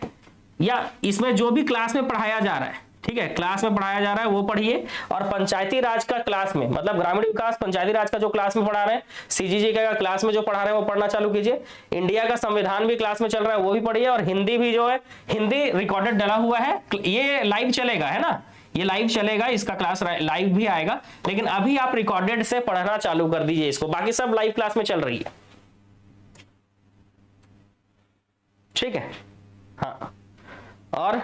या इसमें जो भी क्लास में पढ़ाया जा रहा है, ठीक है, क्लास में पढ़ाया जा रहा है वो पढ़िए, और पंचायती राज का क्लास में, मतलब ग्रामीण विकास पंचायती राज का जो क्लास में पढ़ा रहे हैं, सीजीजी का क्लास में जो पढ़ा रहे हैं वो पढ़ना चालू कीजिए, इंडिया का संविधान भी क्लास में चल रहा है वो भी पढ़िए, और हिंदी भी जो है, हिंदी रिकॉर्डेड डला हुआ है, ये लाइव चलेगा, है ना, ये लाइव चलेगा, इसका क्लास लाइव भी आएगा, लेकिन अभी आप रिकॉर्डेड से पढ़ना चालू कर दीजिए इसको, बाकी सब लाइव क्लास में चल रही है, ठीक है। हाँ, और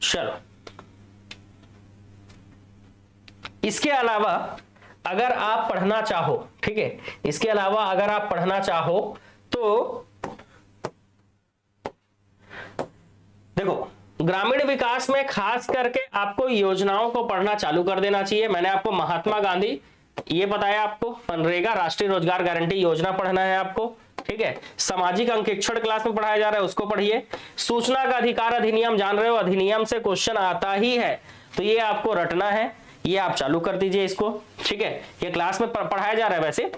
चलो, इसके अलावा अगर आप पढ़ना चाहो, ठीक है, इसके अलावा अगर आप पढ़ना चाहो तो देखो, ग्रामीण विकास में खास करके आपको योजनाओं को पढ़ना चालू कर देना चाहिए। मैंने आपको महात्मा गांधी ये बताया, आपको मनरेगा राष्ट्रीय रोजगार गारंटी योजना पढ़ना है आपको, ठीक है, सामाजिक अंकेक्षण क्लास में पढ़ाया जा रहा है उसको पढ़िए, सूचना का अधिकार अधिनियम जान रहे हो, अधिनियम से क्वेश्चन आता ही है तो ये आपको रटना है, ये आप चालू कर दीजिए इसको, ठीक है, ये क्लास में पढ़ाया जा रहा है वैसे,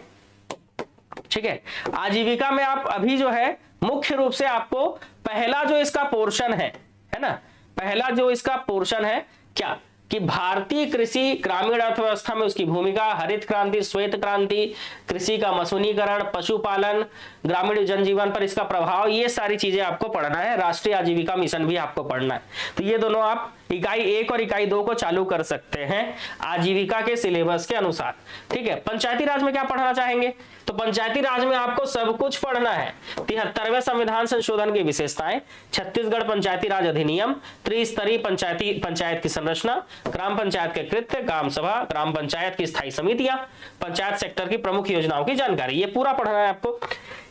ठीक है। आजीविका में आप अभी जो है मुख्य रूप से आपको पहला जो इसका पोर्शन है ना, पहला जो इसका पोर्शन है क्या, कि भारतीय कृषि ग्रामीण अर्थव्यवस्था में उसकी भूमिका, हरित क्रांति, श्वेत क्रांति, कृषि का मशीनीकरण, पशुपालन, ग्रामीण जनजीवन पर इसका प्रभाव, ये सारी चीजें आपको पढ़ना है। राष्ट्रीय आजीविका मिशन भी आपको पढ़ना है, तो ये दोनों आप इकाई 1 और इकाई 2 को चालू कर सकते हैं आजीविका के सिलेबस के अनुसार, ठीक है। पंचायती राज में क्या पढ़ना चाहेंगे, तो पंचायती राज में आपको सब कुछ पढ़ना है, 73वें संविधान संशोधन की विशेषताएं, छत्तीसगढ़ पंचायती राज अधिनियम, त्रिस्तरीय पंचायत की संरचना, ग्राम पंचायत के कृत्य, ग्राम सभा, ग्राम पंचायत की स्थायी समितियां, पंचायत सेक्टर की प्रमुख योजनाओं की जानकारी, ये पूरा पढ़ना है आपको।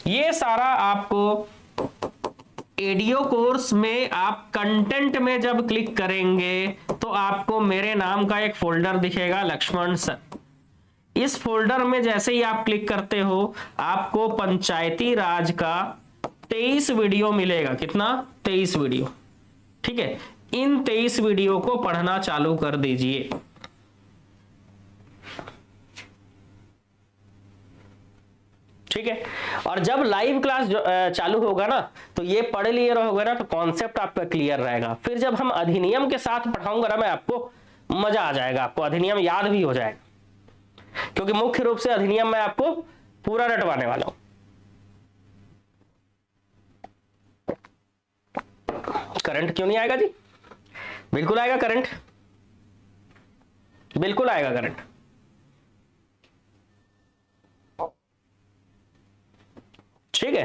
ये सारा आपको एडीओ कोर्स में आप कंटेंट में जब क्लिक करेंगे तो आपको मेरे नाम का एक फोल्डर दिखेगा, लक्ष्मण सर। इस फोल्डर में जैसे ही आप क्लिक करते हो आपको पंचायती राज का 23 वीडियो मिलेगा, कितना, 23 वीडियो, ठीक है। इन 23 वीडियो को पढ़ना चालू कर दीजिए, ठीक है। और जब लाइव क्लास चालू होगा ना तो ये पढ़ लिए रहोगे ना तो कॉन्सेप्ट आपका क्लियर रहेगा, फिर जब हम अधिनियम के साथ पढ़ाऊंगा ना मैं आपको, मजा आ जाएगा, आपको अधिनियम याद भी हो जाएगा, क्योंकि मुख्य रूप से अधिनियम मैं आपको पूरा रटवाने वाला हूं। करंट क्यों नहीं आएगा जी, बिल्कुल आएगा करंट, बिल्कुल आएगा करंट, ठीक है।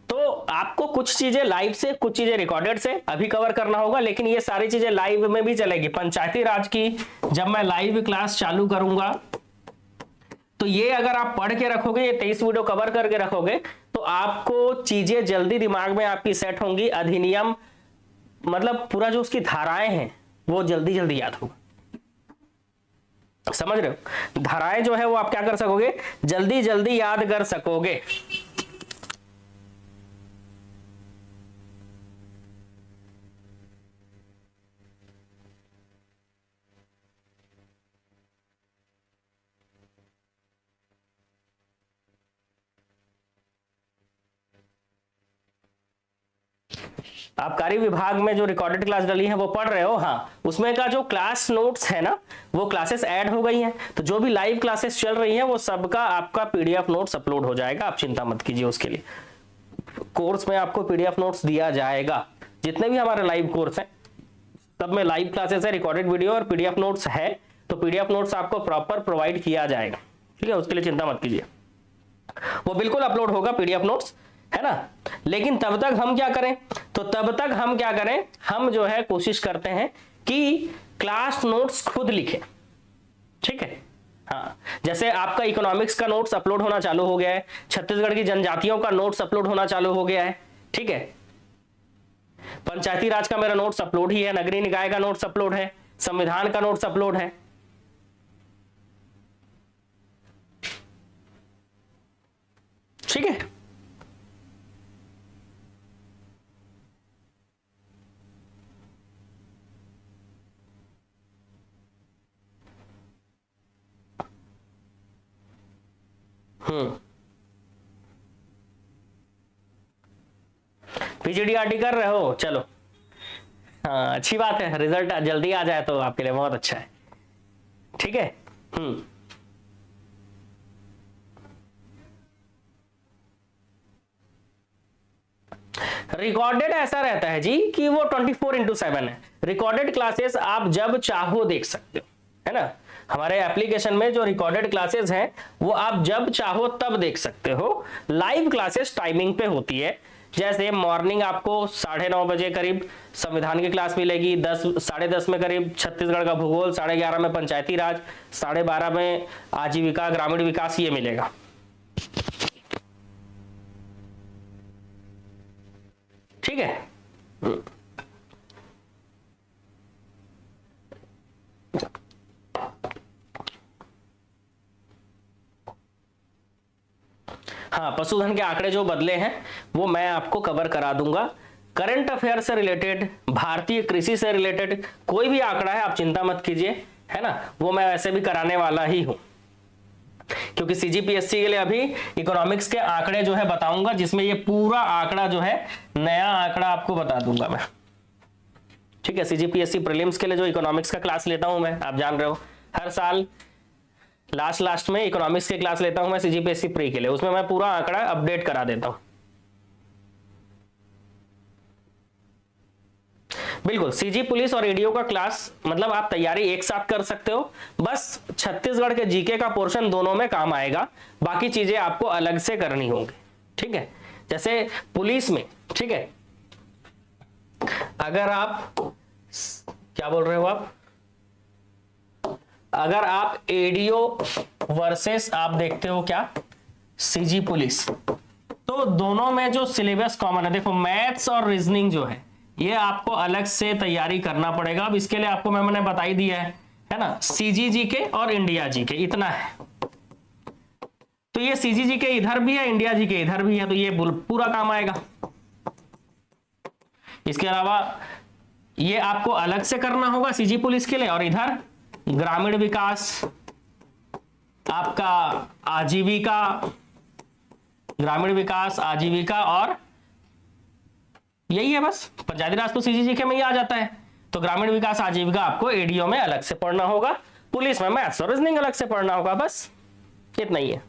तो आपको कुछ चीजें लाइव से, कुछ चीजें रिकॉर्डेड से अभी कवर करना होगा, लेकिन ये सारी चीजें लाइव में भी चलेगी। पंचायती राज की जब मैं लाइव क्लास चालू करूंगा तो ये अगर आप पढ़ के रखोगे, ये 23 वीडियो कवर करके रखोगे, तो आपको चीजें जल्दी दिमाग में आपकी सेट होंगी। अधिनियम मतलब पूरा जो उसकी धाराएं हैं वो जल्दी जल्दी याद होगा। समझ रहे हो? धाराएं जो है वो आप क्या कर सकोगे, जल्दी जल्दी याद कर सकोगे। आबकारी विभाग में जो रिकॉर्डेड क्लास डली है वो पढ़ रहे हो? हाँ, उसमें का जो क्लास नोट्स है ना, वो क्लासेस ऐड हो गई हैं, तो जो भी लाइव क्लासेस चल रही हैं वो सबका आपका पीडीएफ नोट्स अपलोड हो जाएगा। आप चिंता मत कीजिए उसके लिए। कोर्स में आपको पीडीएफ नोट्स दिया जाएगा। जितने भी हमारे लाइव कोर्स हैं सब में लाइव क्लासेस है, रिकॉर्डेड वीडियो और पीडीएफ नोट्स है, तो पीडीएफ नोट्स आपको प्रॉपर प्रोवाइड किया जाएगा। ठीक है, उसके लिए चिंता मत कीजिए, वो बिल्कुल अपलोड होगा पीडीएफ नोट्स, है ना। लेकिन तब तक हम क्या करें, तो तब तक हम क्या करें, हम जो है कोशिश करते हैं कि क्लास नोट्स खुद लिखें। ठीक है, हाँ, जैसे आपका इकोनॉमिक्स का नोट्स अपलोड होना चालू हो गया है, छत्तीसगढ़ की जनजातियों का नोट्स अपलोड होना चालू हो गया है। ठीक है, पंचायती राज का मेरा नोट्स अपलोड ही है, नगरीय निकाय का नोट्स अपलोड है, संविधान का नोट्स अपलोड है। ठीक है, पीजीडीआरटी कर रहे हो, चलो हाँ अच्छी बात है, रिजल्ट जल्दी आ जाए तो आपके लिए बहुत अच्छा है। ठीक है, रिकॉर्डेड ऐसा रहता है जी कि वो 24/7 है। रिकॉर्डेड क्लासेस आप जब चाहो देख सकते हो, है ना। हमारे एप्लीकेशन में जो रिकॉर्डेड क्लासेस हैं वो आप जब चाहो तब देख सकते हो। लाइव क्लासेस टाइमिंग पे होती है, जैसे मॉर्निंग आपको 9:30 बजे करीब संविधान की क्लास मिलेगी, 10-10:30 में करीब छत्तीसगढ़ का भूगोल, 11:30 में पंचायती राज, 12:30 में आजीविका ग्रामीण विकास, ये मिलेगा। ठीक है, हाँ, पशुधन के आंकड़े जो बदले हैं वो मैं आपको कवर करा दूंगा। करंट अफेयर से रिलेटेड, भारतीय कृषि से रिलेटेड कोई भी आंकड़ा है आप चिंता मत कीजिए, है ना, वो मैं वैसे भी कराने वाला ही हूं, क्योंकि सीजीपीएससी के लिए अभी इकोनॉमिक्स के आंकड़े जो है बताऊंगा, जिसमें ये पूरा आंकड़ा जो है नया आंकड़ा आपको बता दूंगा मैं। ठीक है, सीजीपीएससी प्रीलिम्स के लिए जो इकोनॉमिक्स का क्लास लेता हूं मैं, आप जान रहे हो, हर साल लास्ट में इकोनॉमिक्स की क्लास लेता हूं मैं सीजीपीएससी प्री के लिए, उसमें मैं पूरा आंकड़ा अपडेट करा देता हूं। बिल्कुल, सीजी पुलिस और ईडीओ का क्लास मतलब आप तैयारी एक साथ कर सकते हो, बस छत्तीसगढ़ के जीके का पोर्शन दोनों में काम आएगा, बाकी चीजें आपको अलग से करनी होंगी। ठीक है, जैसे पुलिस में, ठीक है, अगर आप क्या बोल रहे हो आप, अगर आप एडीओ वर्सेस आप देखते हो क्या सीजी पुलिस, तो दोनों में जो सिलेबस कॉमन है, देखो मैथ्स और रीजनिंग जो है ये आपको अलग से तैयारी करना पड़ेगा। अब इसके लिए आपको मैंने बता ही दिया है ना, सीजी जीके और इंडिया जीके इतना है। तो ये सीजी जीके इधर भी है, इंडिया जीके इधर भी है, तो ये पूरा काम आएगा। इसके अलावा ये आपको अलग से करना होगा सीजी पुलिस के लिए, और इधर ग्रामीण विकास, आपका आजीविका, ग्रामीण विकास, आजीविका, और यही है बस, पंचायती राज तो सीजीजीके में ही आ जाता है। तो ग्रामीण विकास आजीविका आपको एडीओ में अलग से पढ़ना होगा, पुलिस में मैथ्स और रीजनिंग अलग से पढ़ना होगा, बस इतना ही है।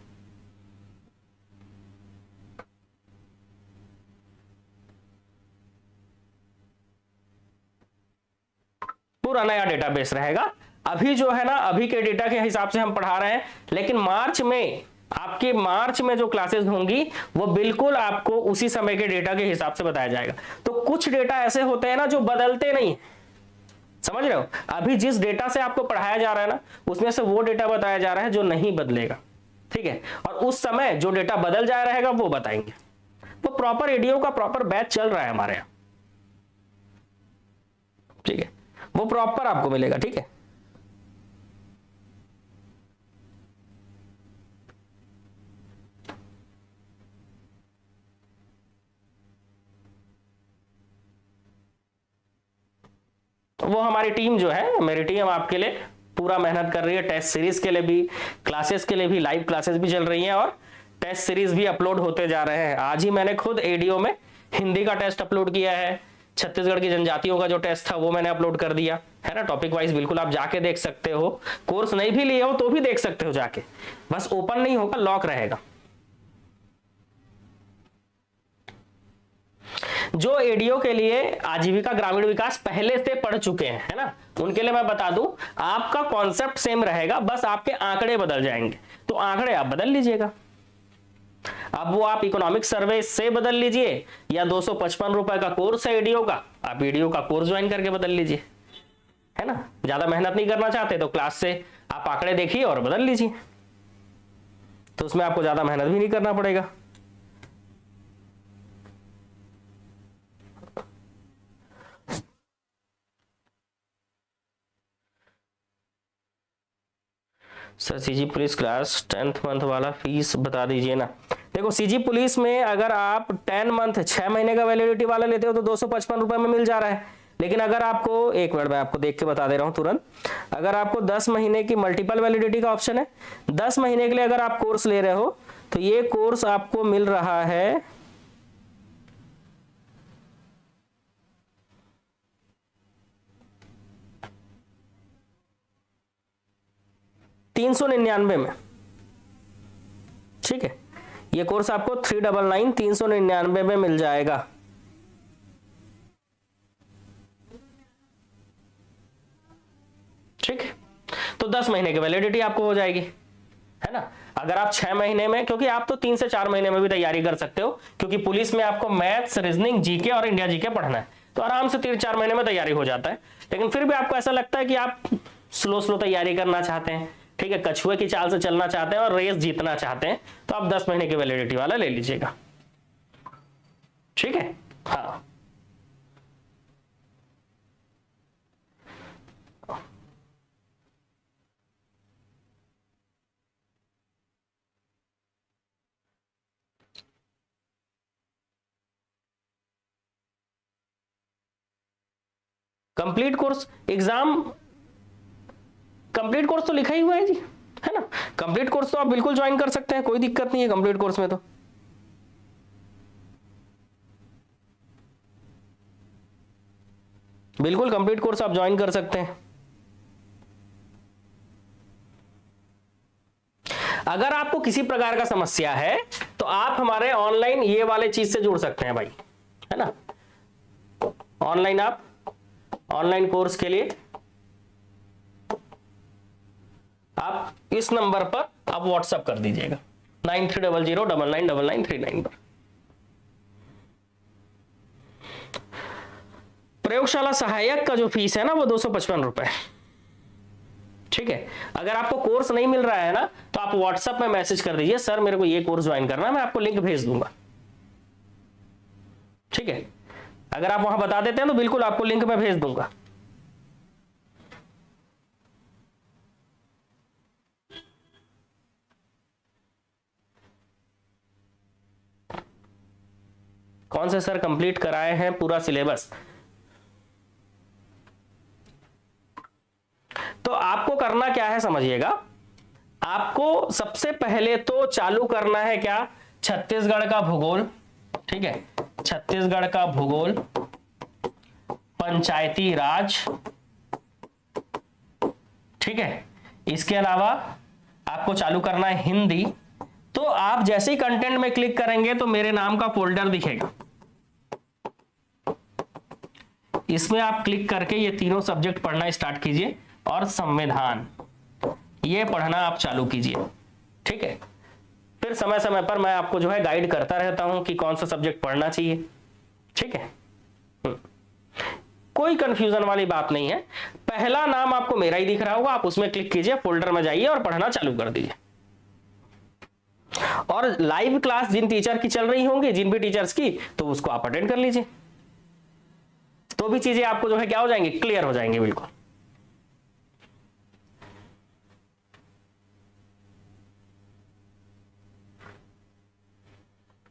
पूरा नया डेटाबेस रहेगा। अभी जो है ना, अभी के डेटा के हिसाब से हम पढ़ा रहे हैं, लेकिन मार्च में जो क्लासेस होंगी वो बिल्कुल आपको उसी समय के डेटा के हिसाब से बताया जाएगा। तो कुछ डेटा ऐसे होते हैं ना जो बदलते नहीं, समझ रहे हो। अभी जिस डेटा से आपको पढ़ाया जा रहा है ना, उसमें से वो डेटा बताया जा रहा है जो नहीं बदलेगा। ठीक है, और उस समय जो डेटा बदल जा रहेगा वो बताएंगे। वो प्रॉपर एडीओ का प्रॉपर बैच चल रहा है हमारे यहाँ, ठीक है, वो प्रॉपर आपको मिलेगा। ठीक है, वो हमारी टीम जो है, मेरी टीम आपके लिए पूरा मेहनत कर रही है। टेस्ट सीरीज के लिए भी, क्लासेस के लिए भी, लाइव क्लासेस भी चल रही हैं और टेस्ट सीरीज भी अपलोड होते जा रहे हैं। आज ही मैंने खुद एडीओ में हिंदी का टेस्ट अपलोड किया है, छत्तीसगढ़ की जनजातियों का जो टेस्ट था वो मैंने अपलोड कर दिया है ना, टॉपिक वाइज। बिल्कुल आप जाके देख सकते हो, कोर्स नहीं भी लिए हो तो भी देख सकते हो जाके, बस ओपन नहीं होगा, लॉक रहेगा। जो एडीओ के लिए आजीविका ग्रामीण विकास पहले से पढ़ चुके हैं, है ना, उनके लिए मैं बता दूं, आपका कॉन्सेप्ट सेम रहेगा, बस आपके आंकड़े बदल जाएंगे। तो आंकड़े आप बदल लीजिएगा, अब वो आप इकोनॉमिक सर्वे से बदल लीजिए या 255 रुपए का कोर्स है एडीओ का, आप एडीओ का कोर्स ज्वाइन करके बदल लीजिए, है ना। ज्यादा मेहनत नहीं करना चाहते तो क्लास से आप आंकड़े देखिए और बदल लीजिए, तो उसमें आपको ज्यादा मेहनत भी नहीं करना पड़ेगा। Sir CG police class 10th month वाला फीस बता दीजिए ना। देखो सीजी पुलिस में अगर आप 10 मंथ 6 महीने का वैलिडिटी वाला लेते हो तो 255 रुपए में मिल जा रहा है। लेकिन अगर आपको, एक मिनट मैं आपको देख के बता दे रहा हूं तुरंत, अगर आपको 10 महीने की मल्टीपल वैलिडिटी का ऑप्शन है, 10 महीने के लिए अगर आप कोर्स ले रहे हो तो ये कोर्स आपको मिल रहा है 399 में। ठीक है, ये कोर्स आपको 399 399 में मिल जाएगा। ठीक है, तो 10 महीने की वैलिडिटी आपको हो जाएगी, है ना। अगर आप 6 महीने में, क्योंकि आप तो 3 से 4 महीने में भी तैयारी कर सकते हो, क्योंकि पुलिस में आपको मैथ्स, रीजनिंग, जीके और इंडिया जीके पढ़ना है, तो आराम से 3-4 महीने में तैयारी हो जाता है। लेकिन फिर भी आपको ऐसा लगता है कि आप स्लो स्लो तैयारी करना चाहते हैं, ठीक है, कछुए की चाल से चलना चाहते हैं और रेस जीतना चाहते हैं, तो आप 10 महीने की वैलिडिटी वाला ले लीजिएगा। ठीक है, हाँ। Complete course exam, complete course तो लिखा ही हुआ है जी, है ना। कंप्लीट कोर्स तो आप बिल्कुल ज्वाइन कर सकते हैं, कोई दिक्कत नहीं है कंप्लीट कोर्स में। तो बिल्कुल कंप्लीट कोर्स आप ज्वाइन कर सकते हैं। अगर आपको किसी प्रकार का समस्या है तो आप हमारे ऑनलाइन ये वाले चीज से जुड़ सकते हैं भाई, है ना। ऑनलाइन आप ऑनलाइन कोर्स के लिए आप इस नंबर पर आप व्हाट्सएप कर दीजिएगा 9300999939 पर। प्रयोगशाला सहायक का जो फीस है ना वो 255 रुपए। ठीक है, अगर आपको कोर्स नहीं मिल रहा है ना तो आप व्हाट्सएप में मैसेज कर दीजिए, सर मेरे को ये कोर्स ज्वाइन करना है, मैं आपको लिंक भेज दूंगा। ठीक है, अगर आप वहां बता देते हैं तो बिल्कुल आपको लिंक मैं भेज दूंगा। कौन से सर कंप्लीट कराए हैं पूरा सिलेबस? तो आपको करना क्या है समझिएगा, आपको सबसे पहले तो चालू करना है क्या, छत्तीसगढ़ का भूगोल। ठीक है, छत्तीसगढ़ का भूगोल, पंचायती राज। ठीक है, इसके अलावा आपको चालू करना है हिंदी। तो आप जैसे ही कंटेंट में क्लिक करेंगे तो मेरे नाम का फोल्डर दिखेगा, इसमें आप क्लिक करके ये तीनों सब्जेक्ट पढ़ना स्टार्ट कीजिए और संविधान ये पढ़ना आप चालू कीजिए। ठीक है, फिर समय समय पर मैं आपको जो है गाइड करता रहता हूं कि कौन सा सब्जेक्ट पढ़ना चाहिए। ठीक है, कोई कंफ्यूजन वाली बात नहीं है। पहला नाम आपको मेरा ही दिख रहा होगा, आप उसमें क्लिक कीजिए, फोल्डर में जाइए और पढ़ना चालू कर दीजिए। और लाइव क्लास जिन टीचर की चल रही होंगी, जिन भी टीचर्स की, तो उसको आप अटेंड कर लीजिए, तो भी चीजें आपको जो है क्या हो जाएंगी, क्लियर हो जाएंगी बिल्कुल।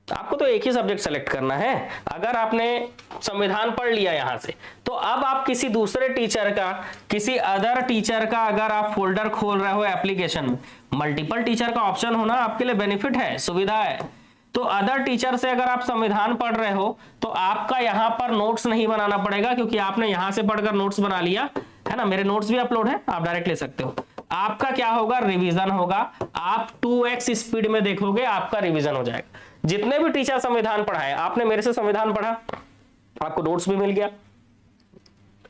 आपको तो एक ही सब्जेक्ट सेलेक्ट करना है। अगर आपने संविधान पढ़ लिया यहां से, तो अब आप किसी दूसरे टीचर का, किसी अदर टीचर का अगर आप फोल्डर खोल रहे हो एप्लीकेशन में, मल्टीपल टीचर का ऑप्शन होना आपके लिए बेनिफिट है, सुविधा है। तो अदर टीचर से अगर आप संविधान पढ़ रहे हो तो आपका यहां पर नोट्स नहीं बनाना पड़ेगा, क्योंकि आपने यहां से पढ़कर नोट्स बना लिया है ना। मेरे नोट्स भी अपलोड है, आप डायरेक्ट ले सकते हो। आपका क्या होगा, रिवीजन होगा। आप 2x स्पीड में देखोगे, आपका रिवीजन हो जाएगा। जितने भी टीचर संविधान पढ़ाए, आपने मेरे से संविधान पढ़ा, आपको नोट्स भी मिल गया,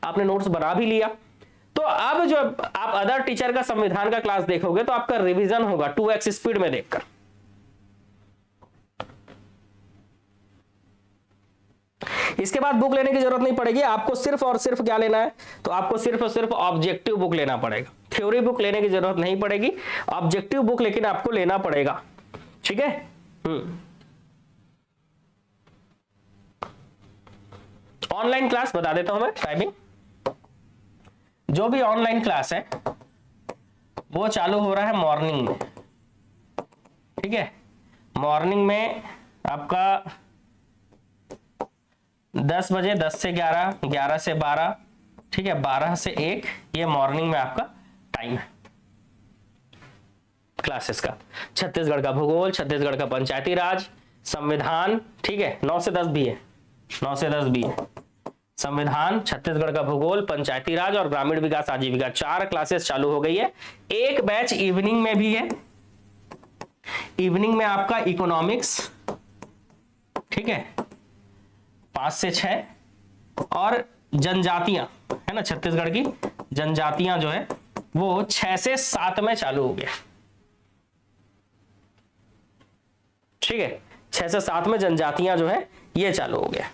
आपने नोट्स बना भी लिया, तो अब जो आप अदर टीचर का संविधान का क्लास देखोगे तो आपका रिवीजन होगा 2x स्पीड में देखकर। इसके बाद बुक लेने की जरूरत नहीं पड़ेगी आपको, सिर्फ और सिर्फ क्या लेना है, तो आपको सिर्फ और सिर्फ ऑब्जेक्टिव बुक लेना पड़ेगा। थ्योरी बुक लेने की जरूरत नहीं पड़ेगी, ऑब्जेक्टिव बुक लेकिन आपको लेना पड़ेगा, ठीक है। ऑनलाइन क्लास बता देता हूं मैं, टाइमिंग। जो भी ऑनलाइन क्लास है वो चालू हो रहा है मॉर्निंग में, ठीक है। मॉर्निंग में आपका 10 बजे, 10 से 11, 11 से 12, ठीक है, 12 से 1, ये मॉर्निंग में आपका टाइम है क्लासेस का। छत्तीसगढ़ का भूगोल, छत्तीसगढ़ का पंचायती राज, संविधान, ठीक है, 9 से 10 भी है, 9 से 10 भी है। संविधान, छत्तीसगढ़ का भूगोल, पंचायती राज और ग्रामीण विकास आजीविका, 4 क्लासेस चालू हो गई है। एक बैच इवनिंग में भी है, इवनिंग में आपका इकोनॉमिक्स, ठीक है, 5 से 6, और जनजातियां है ना, छत्तीसगढ़ की जनजातियां जो है वो 6 से 7 में चालू हो गया, ठीक है। 6 से 7 में जनजातियां जो है ये चालू हो गया,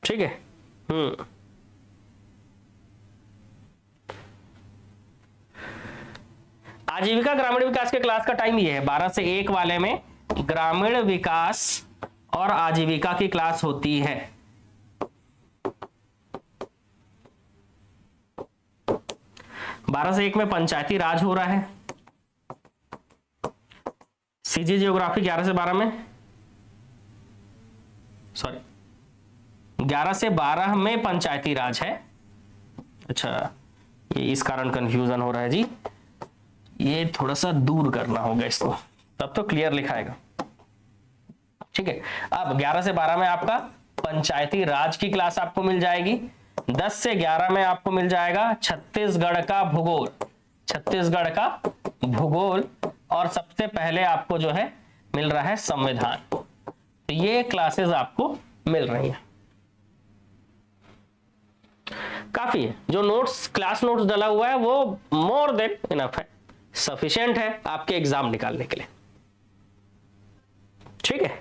ठीक है। आजीविका ग्रामीण विकास के क्लास का टाइम ये है, 12 से 1 वाले में ग्रामीण विकास और आजीविका की क्लास होती है। 12 से 1 में पंचायती राज हो रहा है। सीजी जियोग्राफी 11 से 12 में, सॉरी 11 से 12 में पंचायती राज है। अच्छा, ये इस कारण कंफ्यूजन हो रहा है जी, ये थोड़ा सा दूर करना होगा इसको, तब तो क्लियर लिखाएगा, ठीक है। अब 11 से 12 में आपका पंचायती राज की क्लास आपको मिल जाएगी। 10 से 11 में आपको मिल जाएगा छत्तीसगढ़ का भूगोल, छत्तीसगढ़ का भूगोल, और सबसे पहले आपको जो है मिल रहा है संविधान। तो ये क्लासेस आपको मिल रही हैं, काफी है। जो नोट्स, क्लास नोट्स डाला हुआ है वो मोर देन इनफ है, सफिशिएंट है आपके एग्जाम निकालने के लिए, ठीक है।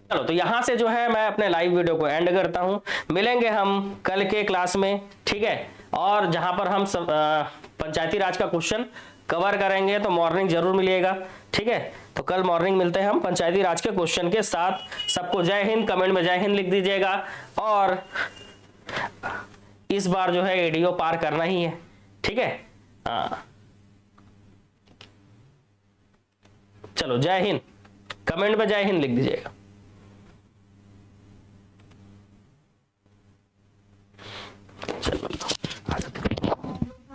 चलो, तो यहां से जो है मैं अपने लाइव वीडियो को एंड करता हूं। मिलेंगे हम कल के क्लास में, ठीक है। और जहां पर हम पंचायती राज का क्वेश्चन कवर करेंगे तो मॉर्निंग जरूर मिलिएगा, ठीक है। तो कल मॉर्निंग मिलते हैं हम पंचायती राज के क्वेश्चन के साथ। सबको जय हिंद, कमेंट में जय हिंद लिख दीजिएगा, और इस बार जो है एडीओ पार करना ही है, ठीक है। हाँ, चलो जय हिंद, कमेंट में जय हिंद लिख दीजिएगा।